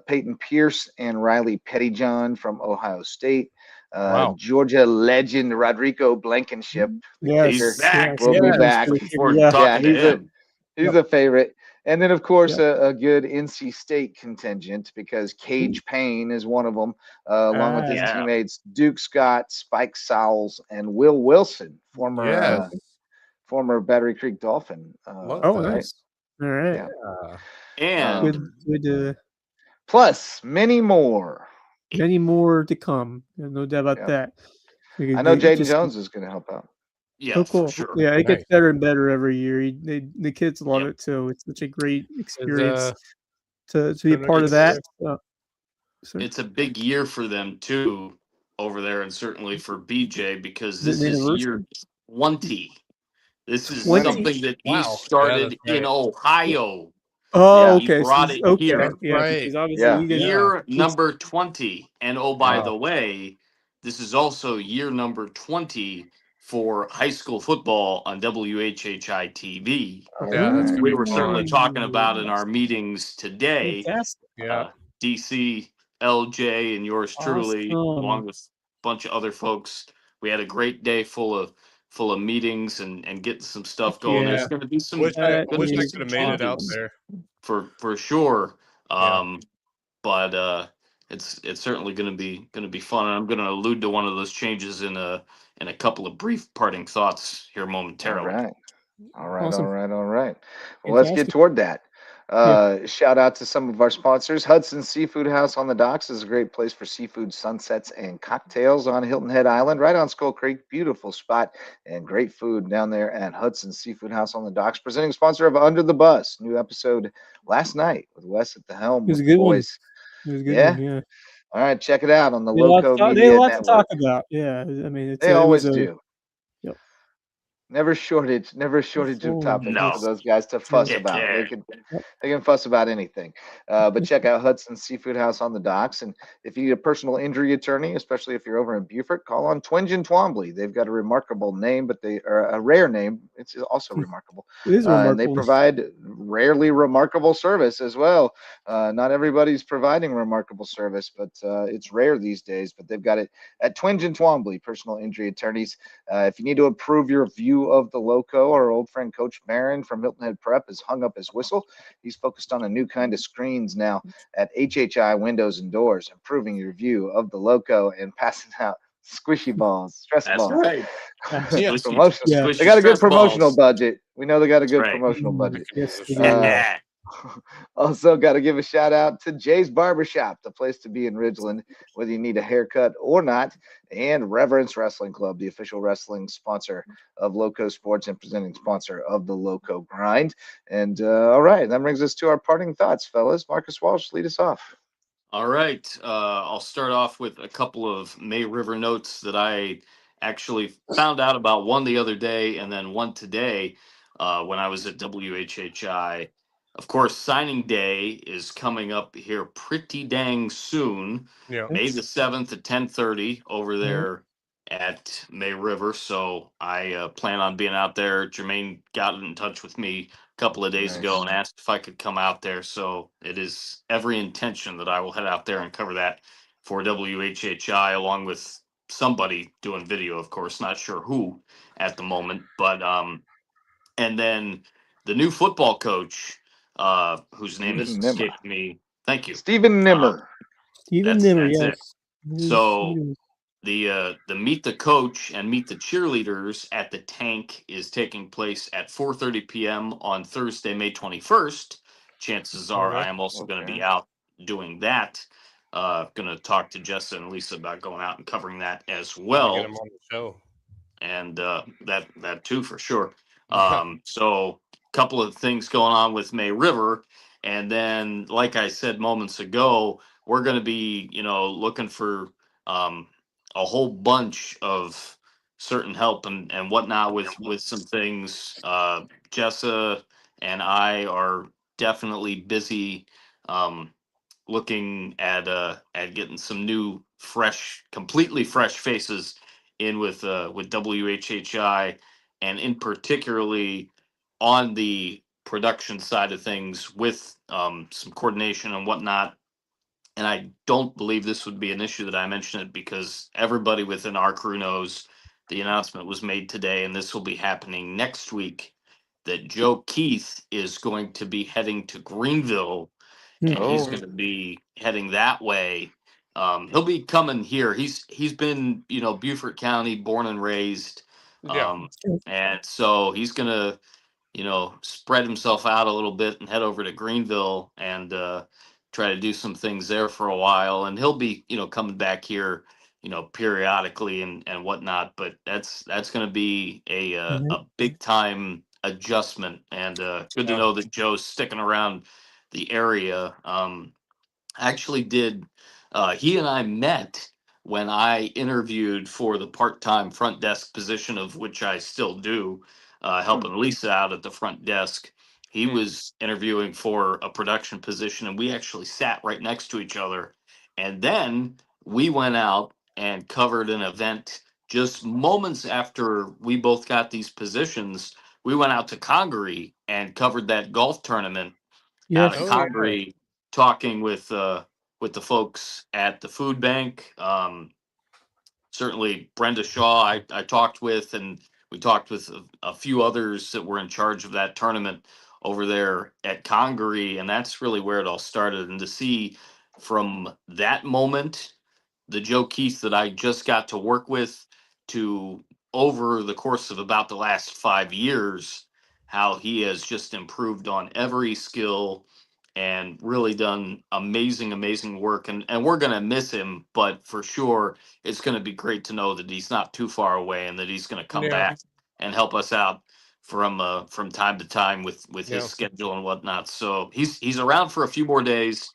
Peyton Pierce and Riley Pettyjohn from Ohio State. Wow. Georgia legend Rodrigo Blankenship, the kicker, He's back. will be back. Looking forward to talking to him. He's a favorite. And then, of course, a good NC State contingent because Cage Payne is one of them, along with his teammates Duke Scott, Spike Sowles, and Will Wilson, former Battery Creek Dolphin. Nice. All right. Yeah. And good. Plus, many more. Many more to come. No doubt about that. I know Jaden Jones is going to help out. Yeah, cool. for sure. Yeah, it gets better and better every year. The kids love it too. It's such a great experience to be a part of that. It's a big year for them too over there, and certainly for BJ because this is year 20. This is 20? something that he started in Ohio. Oh, He okay. brought it here. Because obviously year number 20. And oh, by the way, this is also year number 20 for high school football on WHHI TV. We were certainly talking about in our meetings today. DC, LJ, and yours truly, along with a bunch of other folks. We had a great day full of meetings and getting some stuff going. There's going to be some. Wish I could have made it out there for sure. But it's certainly going to be fun. And I'm going to allude to one of those changes in a couple of brief parting thoughts here momentarily. All right. Well, let's get toward that. Shout out to some of our sponsors. Hudson Seafood House on the Docks is a great place for seafood sunsets and cocktails on Hilton Head Island, right on Skull Creek. Beautiful spot and great food down there at Hudson Seafood House on the Docks. Presenting sponsor of Under the Bus, new episode last night with Wes at the helm. It was with a good boys. One. It was a good one. Yeah. All right, check it out on the Lowco Media They have a lot Network. to talk about. Yeah, I mean, they always do. never shortage of Forward. topics for No, those guys to fuss heck about. yeah. They can fuss about anything. But check out Hudson's Seafood House on the docks. And if you need a personal injury attorney, especially if you're over in Beaufort, call on Twinge and Twombly. They've got a remarkable name, but they are a rare name. It's also remarkable. It is And they remarkable. provide rarely remarkable service as well. Not everybody's providing remarkable service, but it's rare these days. But they've got it at Twinge and Twombly, personal injury attorneys. If you need to improve your view of the Loco, our old friend Coach Barron from Hilton Head Prep has hung up his whistle. He's focused on a new kind of screens now at HHI Windows and Doors, improving your view of the Loco and passing out squishy balls, stress That's balls. right. Yeah. Squishy, Yeah. They squishy got a good stress promotional balls. budget. We know they got a That's good right. promotional budget. Yes, they do. Uh, Also, got to give a shout out to Jay's Barbershop, the place to be in Ridgeland, whether you need a haircut or not, and Reverence Wrestling Club, the official wrestling sponsor of Loco Sports and presenting sponsor of the Loco Grind. And all right, that brings us to our parting thoughts, fellas. Marcus Walsh, lead us off. All right. I'll start off with a couple of May River notes that I actually found out about, one the other day and then one today when I was at WHHI. Of course, signing day is coming up here pretty dang soon. Yeah. May the 7th at 10:30 over Yeah. there at May River. So I plan on being out there. Jermaine got in touch with me couple of days ago Nice. and asked if I could come out there. So it is every intention that I will head out there and cover that for WHHI along with somebody doing video, of course, not sure who at the moment. But and then the new football coach, whose name is Stephen Nimmer. escaping me. Thank you. Stephen Nimmer. Stephen That's Nimmer, it. yes. So the meet the coach and meet the cheerleaders at the tank is taking place at 4:30 p.m. on Thursday, May 21st. Chances are Okay. I am also going to be Okay. out doing that. Going to talk to Jessa and Lisa about going out and covering that as Get well, him on the show. and that too for sure. Yeah. So a couple of things going on with May River, and then like I said moments ago, we're going to be looking for um, a whole bunch of certain help and whatnot with some things. Jessa and I are definitely busy um, looking at getting some new, fresh, completely fresh faces in with WHHI, and in particularly on the production side of things with some coordination and whatnot. And I don't believe this would be an issue that I mention it because everybody within our crew knows the announcement was made today, and this will be happening next week. That Joe Keith is going to be heading to Greenville, and he's Oh, going to be heading that way. He'll be coming here. He's been Beaufort County, born and raised, Yeah. and so he's going to spread himself out a little bit and head over to Greenville and try to do some things there for a while. And he'll be, coming back here, periodically and whatnot. But that's going to be a big time adjustment. And good to Yeah. know that Joe's sticking around the area. I actually did. He and I met when I interviewed for the part-time front desk position, of which I still do, helping Lisa out at the front desk. He Hmm. was interviewing for a production position, and we actually sat right next to each other. And then we went out and covered an event just moments after we both got these positions. We went out to Congaree and covered that golf tournament out at Yes. Oh yeah. Congaree, talking with the folks at the food bank. Certainly Brenda Shaw I talked with, and we talked with a few others that were in charge of that tournament over there at Congaree, and that's really where it all started. And to see from that moment the Joe Keith that I just got to work with to over the course of about the last 5 years, how he has just improved on every skill and really done amazing, amazing work. And we're going to miss him, but for sure, it's going to be great to know that he's not too far away and that he's going to come Yeah. back and help us out from time to time with his Yeah. schedule and whatnot. So he's around for a few more days.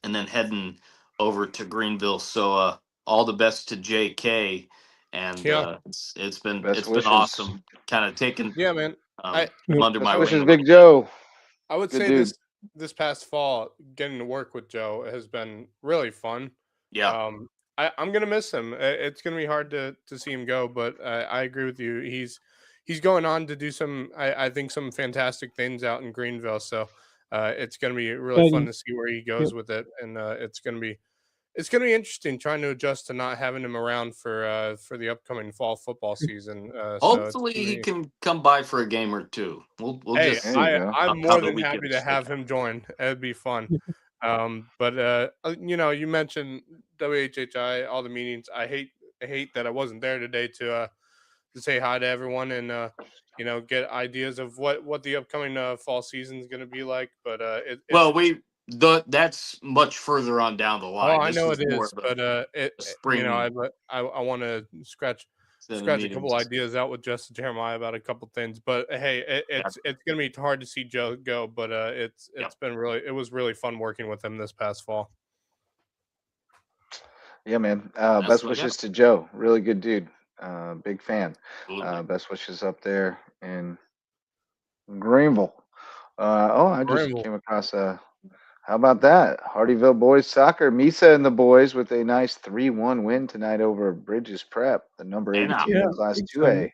And then heading over to Greenville. So all the best to JK. and Yeah. it's been Best been wishes. awesome, kind of taking Yeah, man. I under Best my wing. wishes, a Big little bit. Joe. I would Good say dude. this past fall, getting to work with Joe has been really fun. Yeah. I'm gonna miss him. It's gonna be hard to see him go, but I agree with you. He's going on to do some, I think, some fantastic things out in Greenville. So it's gonna be really fun Exciting. to see where he Yep. goes with it, and it's gonna be interesting trying to adjust to not having him around for the upcoming fall football season. So it's Hopefully gonna he be. can come by for a game or two. We'll Hey, just There you see go. I'm how more the than happy weekend to shake have out. him join. It'd be fun. But you mentioned WHHI, all the meetings. I hate that I wasn't there today to say hi to everyone and get ideas of what the upcoming fall season is going to be like. But Well, that's much further on down the oh, line. I This know is it more is, of a, but spring I want to scratch set of a couple meetings. ideas out with Justin Jeremiah about a couple things. But hey, it's gonna be hard to see Joe go, but it's Yep. it was really fun working with him this past fall. Yeah, man. That's Best what I got. wishes to Joe. Really good dude. Big fan. Absolutely. Best wishes up there in Greenville. I just Grimble. came across how about that? Hardyville boys soccer. Misa and the boys with a nice 3-1 win tonight over Bridges Prep, the number Hey 80 now. team Yeah, in Class big 2A. time.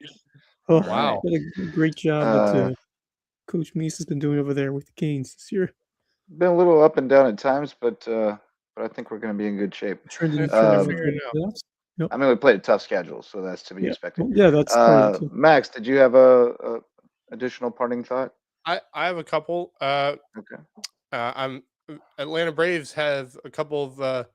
Oh, All right. Wow. what a great job that Uh, Coach Meese has been doing over there with the Canes this year. been a little up and down at times, but I think we're going to be in good shape. Trending They're Um, towards figuring the it out. playoffs. Yep. I mean, we played a tough schedule, so that's to be Yeah. expected. Well, yeah, that's part of it too. Max, did you have a additional parting thought? I have a couple. Okay. I'm Atlanta Braves have a couple of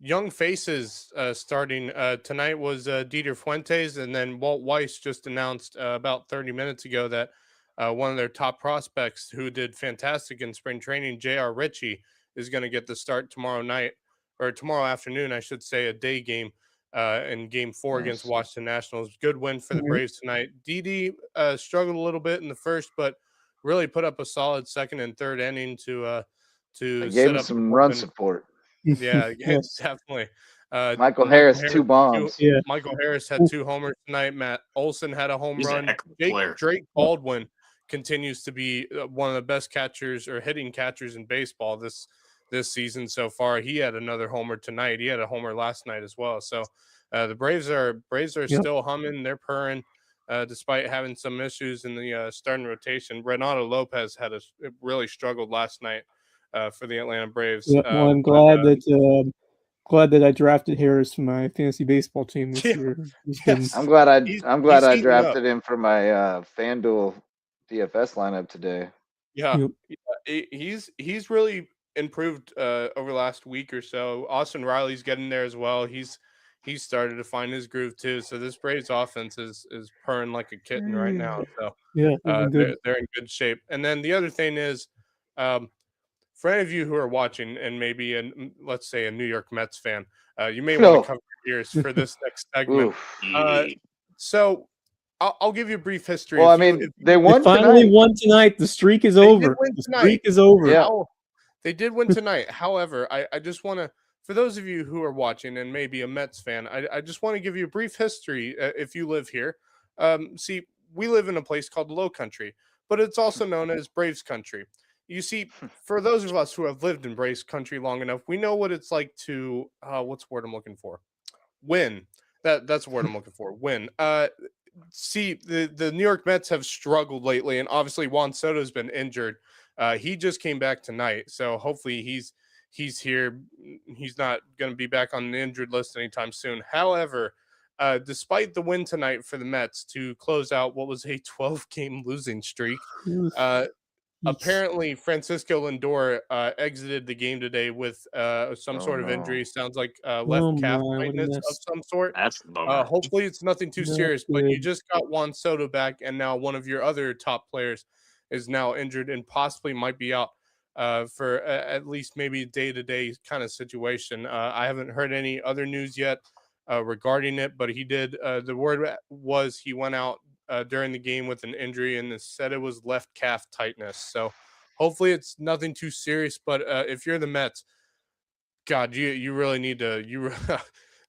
young faces starting tonight. Was Dieter Fuentes, and then Walt Weiss just announced about 30 minutes ago that one of their top prospects, who did fantastic in spring training, J.R. Ritchie, is going to get the start tomorrow night, or tomorrow afternoon, I should say, a day game in Game 4 against Nice. Washington Nationals. Good win for the Yep. Braves tonight. Didi struggled a little bit in the first, but really put up a solid second and third inning They to gave set him up the some run bullpen. support. Yeah, Yes. definitely. Michael Harris, 2 bombs. Yeah. Michael Harris had 2 homers tonight. Matt Olson had a home He's a run. heck of a player. Drake Baldwin continues to be one of the best catchers or hitting catchers in baseball this season so far. He had another homer tonight. He had a homer last night as well. So the Braves are Yep. still humming. They're purring. Despite having some issues in the starting rotation, Renato Lopez really struggled last night for the Atlanta Braves. Yeah. Well, I'm glad that I drafted Harris for my fantasy baseball team this Yeah. year. He's been Yes, I'm glad he's I heating up. drafted him for my FanDuel DFS lineup today. Yeah, Yep. he's really improved over the last week or so. Austin Riley's getting there as well. He's started to find his groove too. So this Braves offense is purring like a kitten right now. So Yeah, they've been good. they're in good shape. And then the other thing is, for any of you who are watching and maybe let's say a New York Mets fan, you may want to No. cover your ears for this next segment. Oof. So I'll give you a brief history. Well, I If you mean, they They won finally tonight. won tonight. The streak is They did over. win The tonight. streak is over. Yeah. They did win tonight. However, I just want to, for those of you who are watching and maybe a Mets fan, I just want to give you a brief history if you live here. See, we live in a place called the Low Country, but it's also known as Braves Country. You see, for those of us who have lived in Braves Country long enough, we know what it's like to, what's the word I'm looking for? Win. That's the word I'm looking for. Win. See, the New York Mets have struggled lately, and obviously Juan Soto's been injured. He just came back tonight, so hopefully he's here. He's not going to be back on the injured list anytime soon. However, despite the win tonight for the Mets to close out what was a 12-game losing streak, apparently Francisco Lindor exited the game today with some sort of injury. Sounds like left calf tightness of some sort. That's a bummer. Hopefully it's nothing too Not serious, but you good. just got Juan Soto back, and now one of your other top players is now injured and possibly might be out for at least maybe day-to-day kind of situation. I haven't heard any other news yet regarding it, but he did. The word was he went out during the game with an injury and said it was left calf tightness. So hopefully it's nothing too serious. But if you're the Mets, God, you really need to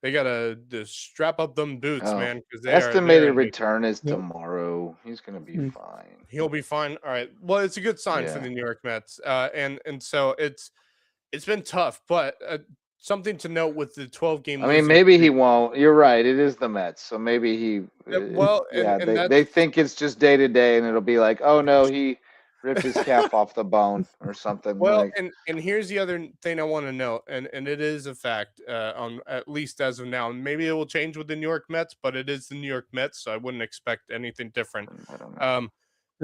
they gotta strap up them boots, Oh, man, because they estimated are. return is Yep. tomorrow. He's gonna be Mm. fine. He'll be fine. All right. Well, it's a good sign for Yeah. the New York Mets, and so it's been tough, but something to note with the 12-game I mean, losing maybe he streak. won't. You're right. It is the Mets, so maybe he. Well, Yeah, and they that's think it's just day to day, and it'll be like, oh no, he ripped his calf off the bone or something. well, Like, and here's the other thing I want to note, and it is a fact, on at least as of now. Maybe it will change with the New York Mets, but it is the New York Mets, so I wouldn't expect anything different. I don't know.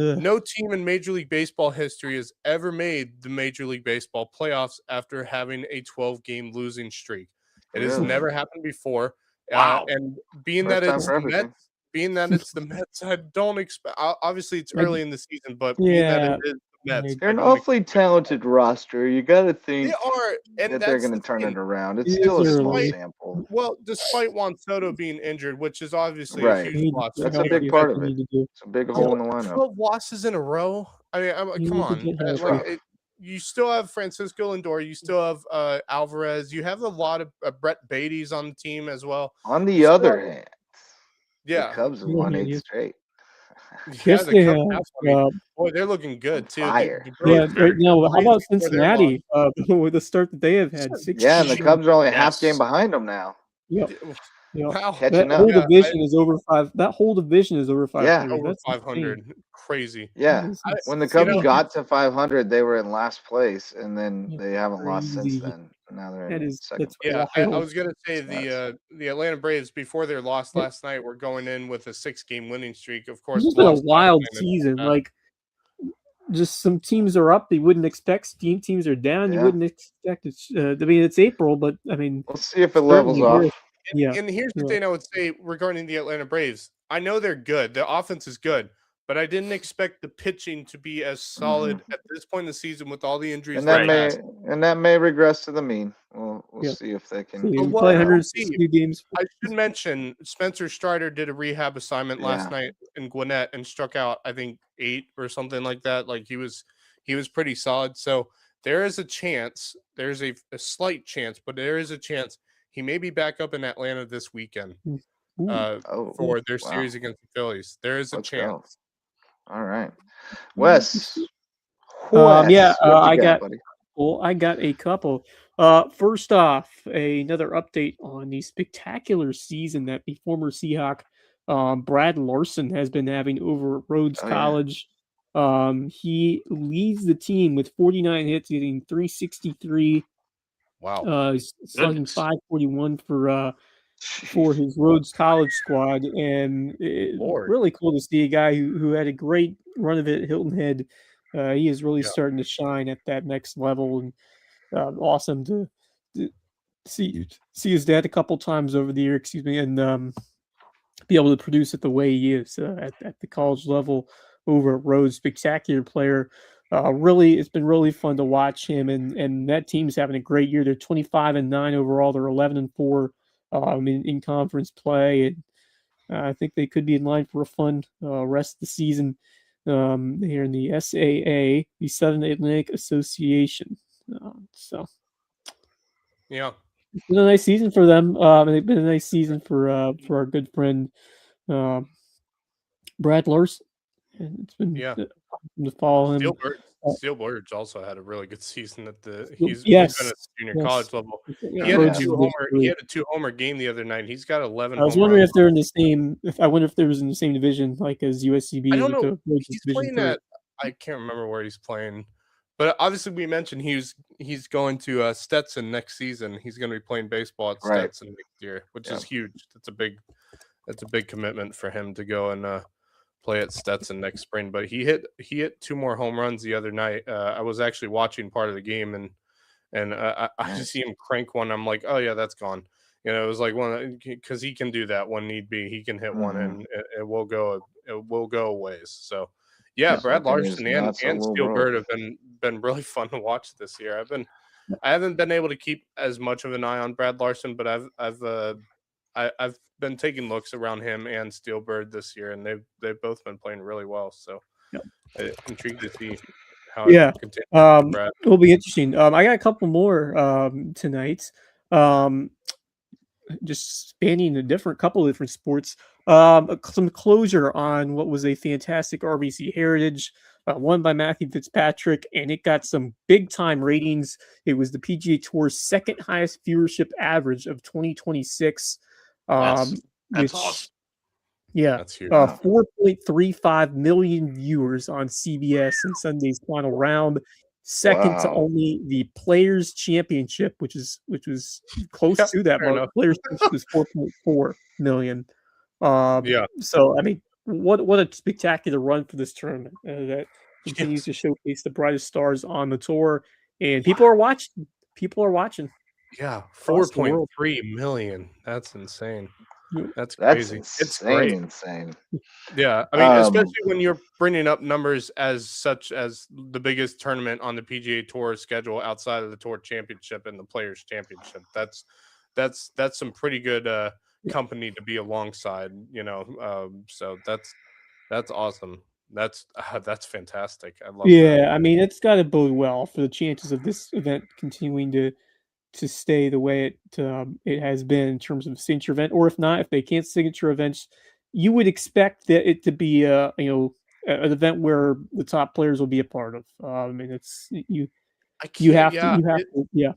Ugh. No team in Major League Baseball history has ever made the Major League Baseball playoffs after having a 12-game losing streak. It has Really? never happened before. Wow. And being First that time it's for the everything. Mets, being that it's the Mets, I don't expect. Obviously, it's I- early in the season, but being that it yeah, is the Mets, I- They're I an don't awfully expect. talented roster. You got to They think are, and that they're that's going the to turn thing. it around. It's it still a is small early. sample. Well, despite Juan Soto being injured, which is obviously a Right. huge They need to loss. get That's a healthy. big That's part what of they it. need to do. It's a big Yeah. hole in the lineup. 12 losses in a row. I mean, You come need to on. get healthy. rough. You still have Francisco Lindor. You still have Alvarez. You have a lot of Brett Beatty's on the team as well. On the You still other have- hand, the yeah, Cubs have You know, won 8 yeah. straight. yeah. Yes, The they Cubs have. have. I mean, boy, they're looking good too. Fire. Yeah, Braves, right now. How Braves about before their loss. Cincinnati? With the start that they have had, Yeah, and the 16. Cubs are only a half game Yes. behind them now. Yep. Yeah, Yep. wow, That Catching up. whole yeah, division is over five. That whole division is over Yeah. 500. over That's insane. 500. Crazy. Yeah. That is When the You Cubs know, got to 500, they were in last place, and then they haven't lost since crazy. then. Now they're That in is second that's place. yeah, I wild. was gonna say It's nuts. the Atlanta Braves before their loss It- last night were going in with a 6-game winning streak. Of This course, has been a lost last wild night. season. Like, just some teams are up, you wouldn't expect. Teams are down, you Yeah. wouldn't expect it. I mean, it's April, but I mean, We'll see if it levels certainly here. off. Yeah. And here's the Yeah. thing I would say regarding the Atlanta Braves. I know they're good. The offense is good, but I didn't expect the pitching to be as solid at this point in the season with all the injuries. And that Right. may regress to the mean. We'll Yeah. see if they So can. you But play we'll 162 games. I should mention Spencer Strider did a rehab assignment last Yeah. night in Gwinnett and struck out, I think 8 or something like that. Like he was pretty solid. So there is a chance. There's a slight chance, but there is a chance he may be back up in Atlanta this weekend. Ooh. Oh, For their wow. series against the Phillies. There is a Let's chance. go. All right. Wes. Yeah, What you got, buddy? well, I got a couple. First off, another update on the spectacular season that the former Seahawk, Brad Larson, has been having over at Rhodes Oh, yeah. College. He leads the team with 49 hits, hitting 363. Wow. He's slugging Goodness. 541 for Jeez. his Rhodes College squad, and Lord. really cool to see a guy who had a great run of it at Hilton Head. He is really Yeah. starting to shine at that next level, and awesome to see his dad a couple times over the year. Excuse me, and be able to produce it the way he is at the college level over at Rhodes. Spectacular player. Really, it's been really fun to watch him, and that team's having a great year. They're 25-9 overall. They're 11-4 in conference play, and I think they could be in line for a fun rest of the season here in the SAA, the Southern Atlantic Association. So Yeah. it's been a nice season for them. And it's been a nice season for our good friend Brad Larson. And it's been Yeah. awesome to follow him. Steel Birds also had a really good season at the he's Yes, been at the junior yes. college level. Yeah, He had a Rhodes is two-homer great. game the other night. He's got 11 I was home wondering runs. if they're in the same. I wonder if there was in the same division, like as USCB. I don't with know. the Rhodes He's Division playing 3. at I can't remember where he's playing. But obviously we mentioned he's going to Stetson next season. He's going to be playing baseball at Right. Stetson next year, which Yeah. is huge. That's a big commitment for him to go and play at Stetson next spring. But he hit 2 more home runs the other night. I was actually watching part of the game and I just see him crank one. I'm like, oh yeah, that's gone. You know, it was like one because he can do that when need be. He can hit one and it will go a ways. So yeah, Brad Something is Larson not so and low Steel road. Bird have been really fun to watch this year. I haven't been able to keep as much of an eye on Brad Larson, but I've been taking looks around him and Steel Bird this year, and they've both been playing really well. So I'm intrigued to see how Yeah. it continues for Brad. It'll be interesting. I got a couple more tonight. just spanning a couple of different sports. Some closure on what was a fantastic RBC Heritage, won by Matthew Fitzpatrick, and it got some big time ratings. It was the PGA Tour's second highest viewership average of 2026. That's Which awesome. yeah, That's huge. 4.35 million viewers on CBS in Sunday's final round. Second to Wow. only the Players Championship, which was close Yep, to that fair mark. enough. Players Championship was 4.4 million. Yeah. So I mean, what a spectacular run for this tournament that continues to showcase the brightest stars on the tour, and people are watching. People are watching. Yeah, Across the world. 4.3 million. That's insane. Yeah. That's That's crazy. It's great. insane. Yeah, I mean, Um, especially when you're bringing up numbers as such as the biggest tournament on the PGA Tour schedule outside of the Tour Championship and the Players Championship. That's some pretty good company to be alongside. So that's awesome. That's fantastic. I love that. Yeah, I mean, it's got to bode well for the chances of this event continuing to stay the way it has been in terms of signature event, or if not, if they can't signature events, you would expect that it to be an event where the top players will be a part of. I mean, it's you have to.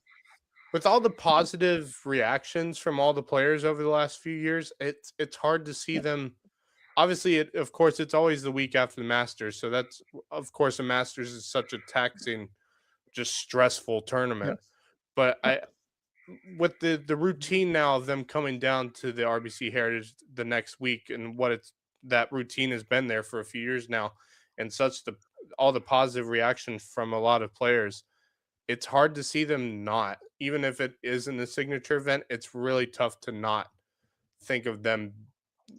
With all the positive reactions from all the players over the last few years, it's hard to see them. Obviously, of course, it's always the week after the Masters, so that's of course the Masters is such a taxing, just stressful tournament. But with the routine now of them coming down to the RBC Heritage the next week, and that routine has been there for a few years now, and all the positive reaction from a lot of players, it's hard to see them not, even if it isn't a signature event, it's really tough to not think of them,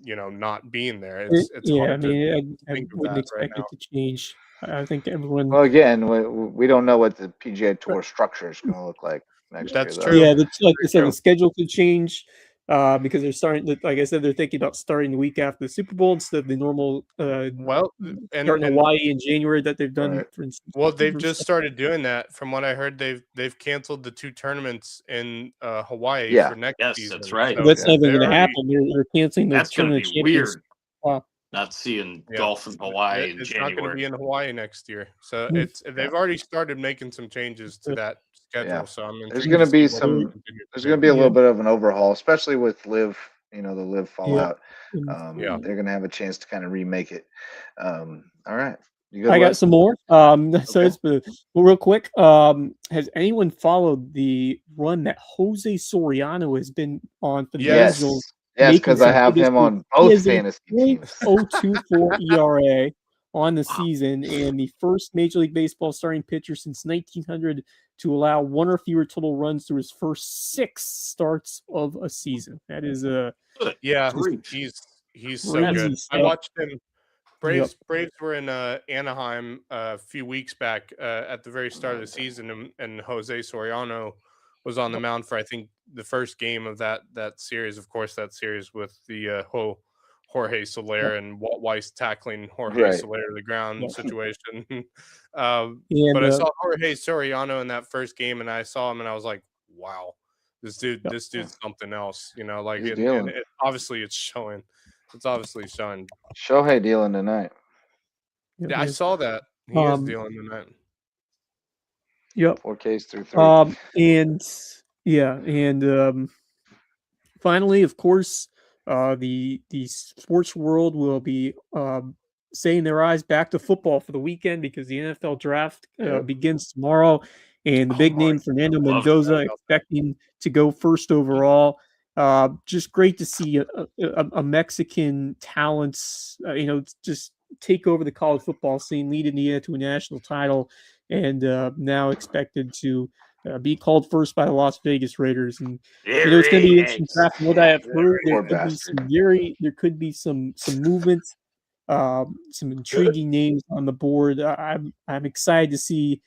not being there. It's I hard to mean, I think of wouldn't that right expect now. it to change. I think everyone. Well, again, we don't know what the PGA Tour structure is going to look like next year. That's though. true. Yeah, like I said, true. the schedule could change because they're starting. Like I said, they're thinking about starting the week after the Super Bowl instead of the normal. Well, starting Hawaii in January that they've done, Right. for instance. Well, they've just started doing that. From what I heard, they've canceled the 2 tournaments in Hawaii Yeah. for next Yes, season. that's right. So that's not even they're going to already- happen. They're canceling the That's going to tournament be champions. weird. Not seeing golf in Hawaii in It's not going to January. be in Hawaii next year. So Mm. they've already started making some changes to that schedule. Yeah. So I'm There's intrigued going to to be see what they some. continue to There's do. going to be a Yeah. little bit of an overhaul, especially with Live. The Live Fallout. Yeah. They're going to have a chance to kind of remake it. All right. You good, I got Wes? some more. So Okay. it's well, real quick. Has anyone followed the run that Jose Soriano has been on for the Yes. Angels? Yes, making because I some have big him history? on He both has a fantasy teams. .024 ERA on the season, and the first Major League Baseball starting pitcher since 1900 to allow 1 or fewer total runs through his first 6 starts of a season. That is he's so crazy good. I stuff. watched him. Braves Yep. were in Anaheim a few weeks back at the very start of the season, and Jose Soriano was on the mound for I think the first game of that series. Of course, that series with the Jorge Soler and Walt Weiss tackling Jorge Soler to the ground situation. But I saw Jorge Soriano in that first game, and I saw him, and I was like, wow, this dude's something else. Obviously it's showing. It's obviously showing. Shohei dealing tonight. Yeah, I saw that. He is dealing tonight. Yep. 4Ks through 3. And finally, of course, the sports world will be saying their eyes back to football for the weekend because the NFL draft begins tomorrow, and the big name Fernando Mendoza expecting to go first overall. Just great to see a Mexican talent, just take over the college football scene, lead Indiana to a national title, and now expected to be called first by the Las Vegas Raiders. And it's going to be interesting draft. From what I have heard, there could be some movement, some intriguing names on the board. I'm excited to see.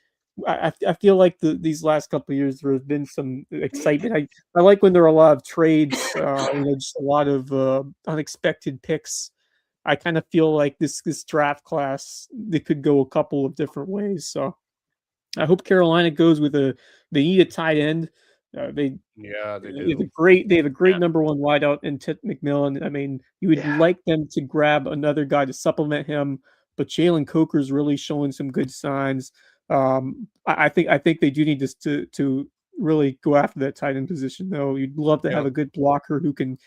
I feel like these last couple of years there has been some excitement. I like when there are a lot of trades, just a lot of unexpected picks. I kind of feel like this draft class, they could go a couple of different ways. So I hope Carolina goes with they need a tight end. They Yeah, they They have a do. great Yeah. number one wideout in Tit McMillan. I mean, you would Yeah. like them to grab another guy to supplement him, but Jalen Coker's really showing some good signs. I think they do need to really go after that tight end position, though. You'd love to have Yep. a good blocker who can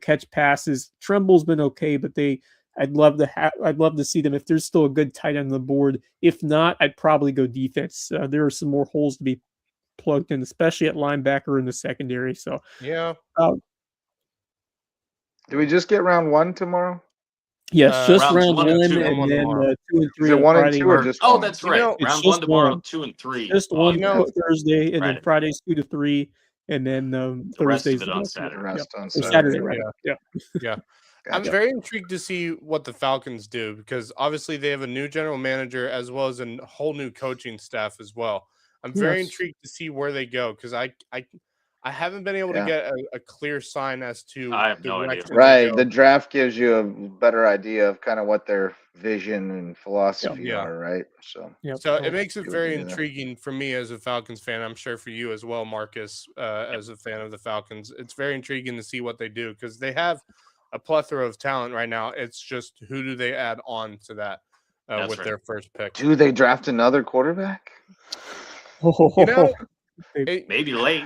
catch passes. Tremble's been okay, but I'd love to see them if there's still a good tight end on the board. If not, I'd probably go defense. There are some more holes to be plugged in, especially at linebacker in the secondary. So Yeah. uh, Do we just get round 1 tomorrow? yes, just Rounds round 1 and 1, 2 and Round one then tomorrow. 2 and Is 3 it on 1 and Friday. 2 or just Oh, 1? that's You right. know, It's Round 1 just tomorrow, one, 2 and 3 just one You know, Thursday, and then Friday. Friday's 2 to 3, and then The rest of Thursdays it the on rest of it. The Saturday. Yeah, rest on or Saturday. Saturday rather. yeah, Yeah, yeah. I'm Gotcha. very intrigued to see what the Falcons do because obviously they have a new general manager as well as a whole new coaching staff as well. I'm very yes, intrigued to see where they go because I haven't been able to Yeah. get a clear sign as to I have the no idea. direction they Right. go. The draft gives you a better idea of kind of what their vision and philosophy Yeah. are, right? So yeah. So So it makes it see what very they do there. intriguing for me as a Falcons fan. I'm sure for you as well, Marcus, as a fan of the Falcons. It's very intriguing to see what they do because they have a plethora of talent right now. It's just who do they add on to that That's with right. their first pick? Do they draft another quarterback? You know, They- it, Maybe late.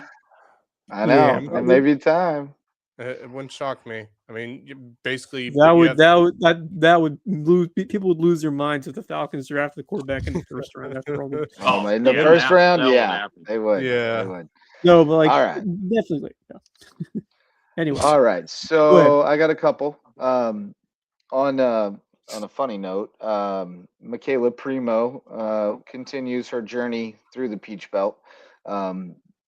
I Yeah, know. It may be time. it wouldn't shock me. I mean, basically, that you would have that would lose people would lose their minds if the Falcons draft the quarterback in the first round after all. Oh, In the yeah, first round, that won't yeah, happen. they would. They yeah. would. No, but like All right. definitely late. Yeah. Anyway, All right. go ahead. So I got a couple. On a funny note, Michaela Primo continues her journey through the Peach Belt.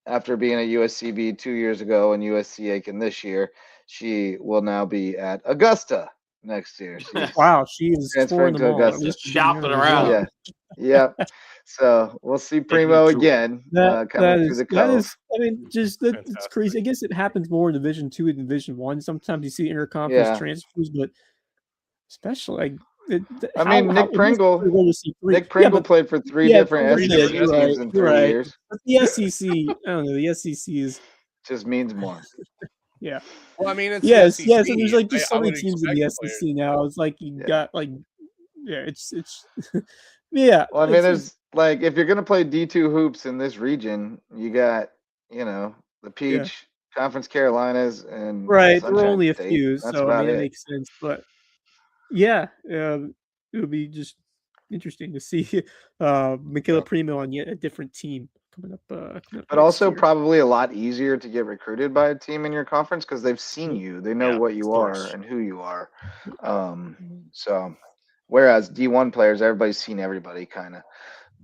After being at USCB 2 years ago and USC Aiken this year, she will now be at Augusta next year. She's Wow, she is touring transferring them to all. At Augusta. least she's been Shopping married as well. around. Yeah. Yep. So we'll see Taking a Primo tour. again That coming through the that Cove. is. I mean, just that it's Fantastic. crazy. I guess it happens more in Division Two and Division One. Sometimes you see interconference Yeah. transfers, but especially like I mean, Nick Pringle. Nick Pringle played for three different Pringle SEC did, you're right, teams in you're 3 right. years. But the SEC, I don't know. The SEC is Just means more. yeah. Well, I mean, it's Yes, the yes, SEC. and there's like just so I many would teams in the expect SEC players. now. It's like you Yeah. got like yeah, it's yeah. Well, I mean, it's- there's like if you're gonna play D2 hoops in this region, you got the Peach, Conference Carolinas, and right. There were Sunshine only a State. few, That's so I about mean it it. makes sense. But yeah, it would be just interesting to see Michaela Primo on yet a different team coming up. But next also year. probably a lot easier to get recruited by a team in your conference because they've seen Yep. you. They know Yeah, what you of are course. and who you are. So whereas D1 players, everybody's seen everybody kind of.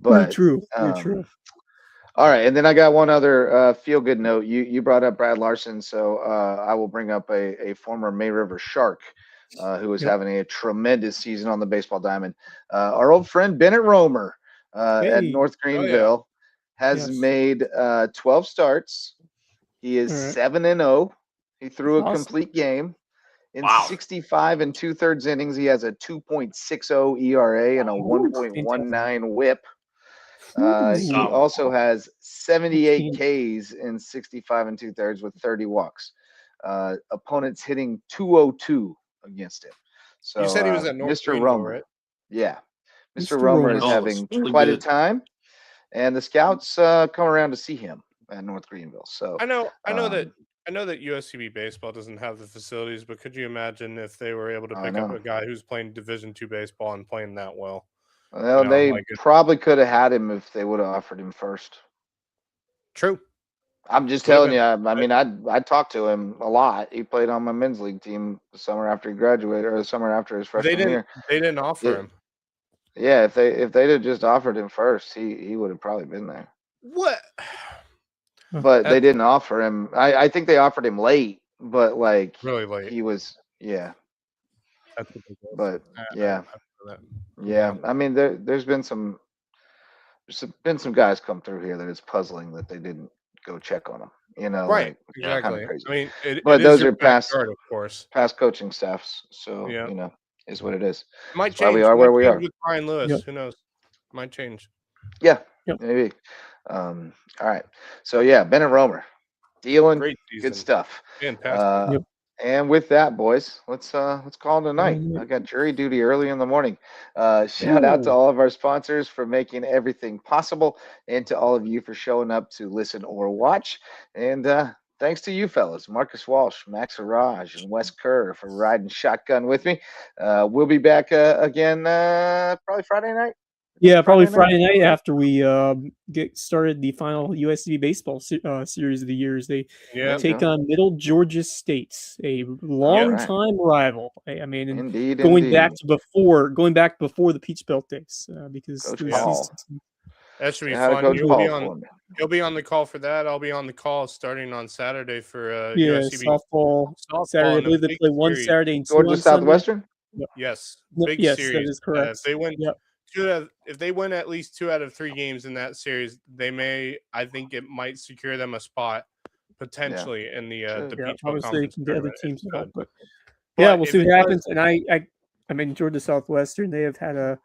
Very But true. Very true. all right, and then I got one other feel-good note. You brought up Brad Larson, so I will bring up a former May River Shark who is Yep. having a tremendous season on the baseball diamond. Our old friend Bennett Romer at Hey. North Greenville has Yes. made 12 starts. He is All right. 7-0. He threw a Awesome. complete game. In Wow. 65 and 2/3 innings, he has a 2.60 ERA and a Ooh, 1.19 WHIP. He Solid. also has 78 Ks in 65 and 2/3 with 30 walks. Opponents hitting 202 against him. So You said he was at North Mr. Greenville, Romer, right? yeah, Mr. Mr. Romer Romer. is Oh, having it's really quite a good. time, and the scouts come around to see him at North Greenville. So I know that USCB baseball doesn't have the facilities, but could you imagine if they were able to I pick up know. a guy who's playing Division II baseball and playing that well? Well, You know, they like probably could have had him if they would have offered him first. True. I'm just Could've telling been. you. I mean, I talked to him a lot. He played on my men's league team the summer after he graduated, or the summer after his freshman year. They didn't offer Yeah. him. Yeah, if they'd have just offered him first, he would have probably been there. What? But they didn't offer him. I think they offered him late, but like Really late. he was That's ridiculous. But yeah. I feel that. Yeah. I mean there's been some guys come through here that it's puzzling that they didn't go check on him. Right. Like, Exactly. crazy. I mean, But it those is your are past backyard, of course. past coaching staffs, so Yeah. is what it is. Might That's why change. we are where we are. With Brian Lewis. Yep. Who knows? Might change. Yeah, Yep. maybe. All right. So yeah, Bennett Romer, Dealing. Great Good season. stuff. Fantastic. Yep. And with that, boys, let's call it a night. Alright. I got jury duty early in the morning. Shout out to Ooh. all of our sponsors for making everything possible, and to all of you for showing up to listen or watch. And thanks to you fellas, Marcus Walsh, Max Araj, and Wes Kerr for riding shotgun with me. We'll be back again probably Friday night. Yeah, probably Friday night after we get started the final USC baseball series of the years. They Yeah. take on Middle Georgia State, a long-time rival. I mean, and Indeed, going indeed. back before the Peach Belt days, because Coach those Paul. seasons- That should be Say hi to fun. Coach You'll Paul be for on. me. You'll be on the call for that. I'll be on the call starting on Saturday for yeah, USCB softball Saturday. I and a believe they big play one series. Saturday and two Georgia on Sunday. Southwestern? Yep. Yes, Yep, big yes, series. that is correct. If they win Yep. if they win at least 2 out of 3 games in that series, they may. I think it might secure them a spot potentially in the Sure. Peach Yeah, Belt obviously Conference the other tournament. teams It's help, good. but yeah, But we'll if see it what does- happens. And I mean, Georgia Southwestern, they have had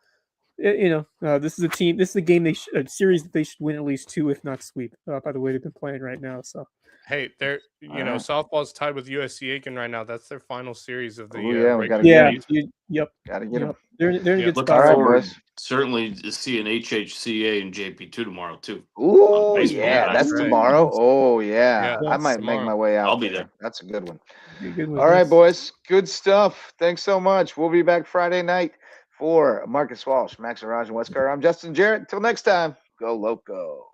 this is a team. This is a game a series that they should win at least 2, if not sweep. By the way they've been playing right now, so Hey, they're All right. softball's tied with USC Aiken right now. That's their final series of the Ooh, yeah, we regular gotta get yeah, 'em. season. yep, Gotta get them. yep. They're in a Yeah. good Looking spot. All right, forward boys. certainly to seeing HHCA and JP2 tomorrow too. Ooh, baseball yeah, night. that's Right. tomorrow. Oh, yeah. Yeah, I might make tomorrow. my way out. I'll be there. That's a good one. Be a good one, All right, yes. boys. Good stuff. Thanks so much. We'll be back Friday night for Marcus Walsh, Max Araj, and Wes Kerr. I'm Justin Jarrett. Until next time, go Loco.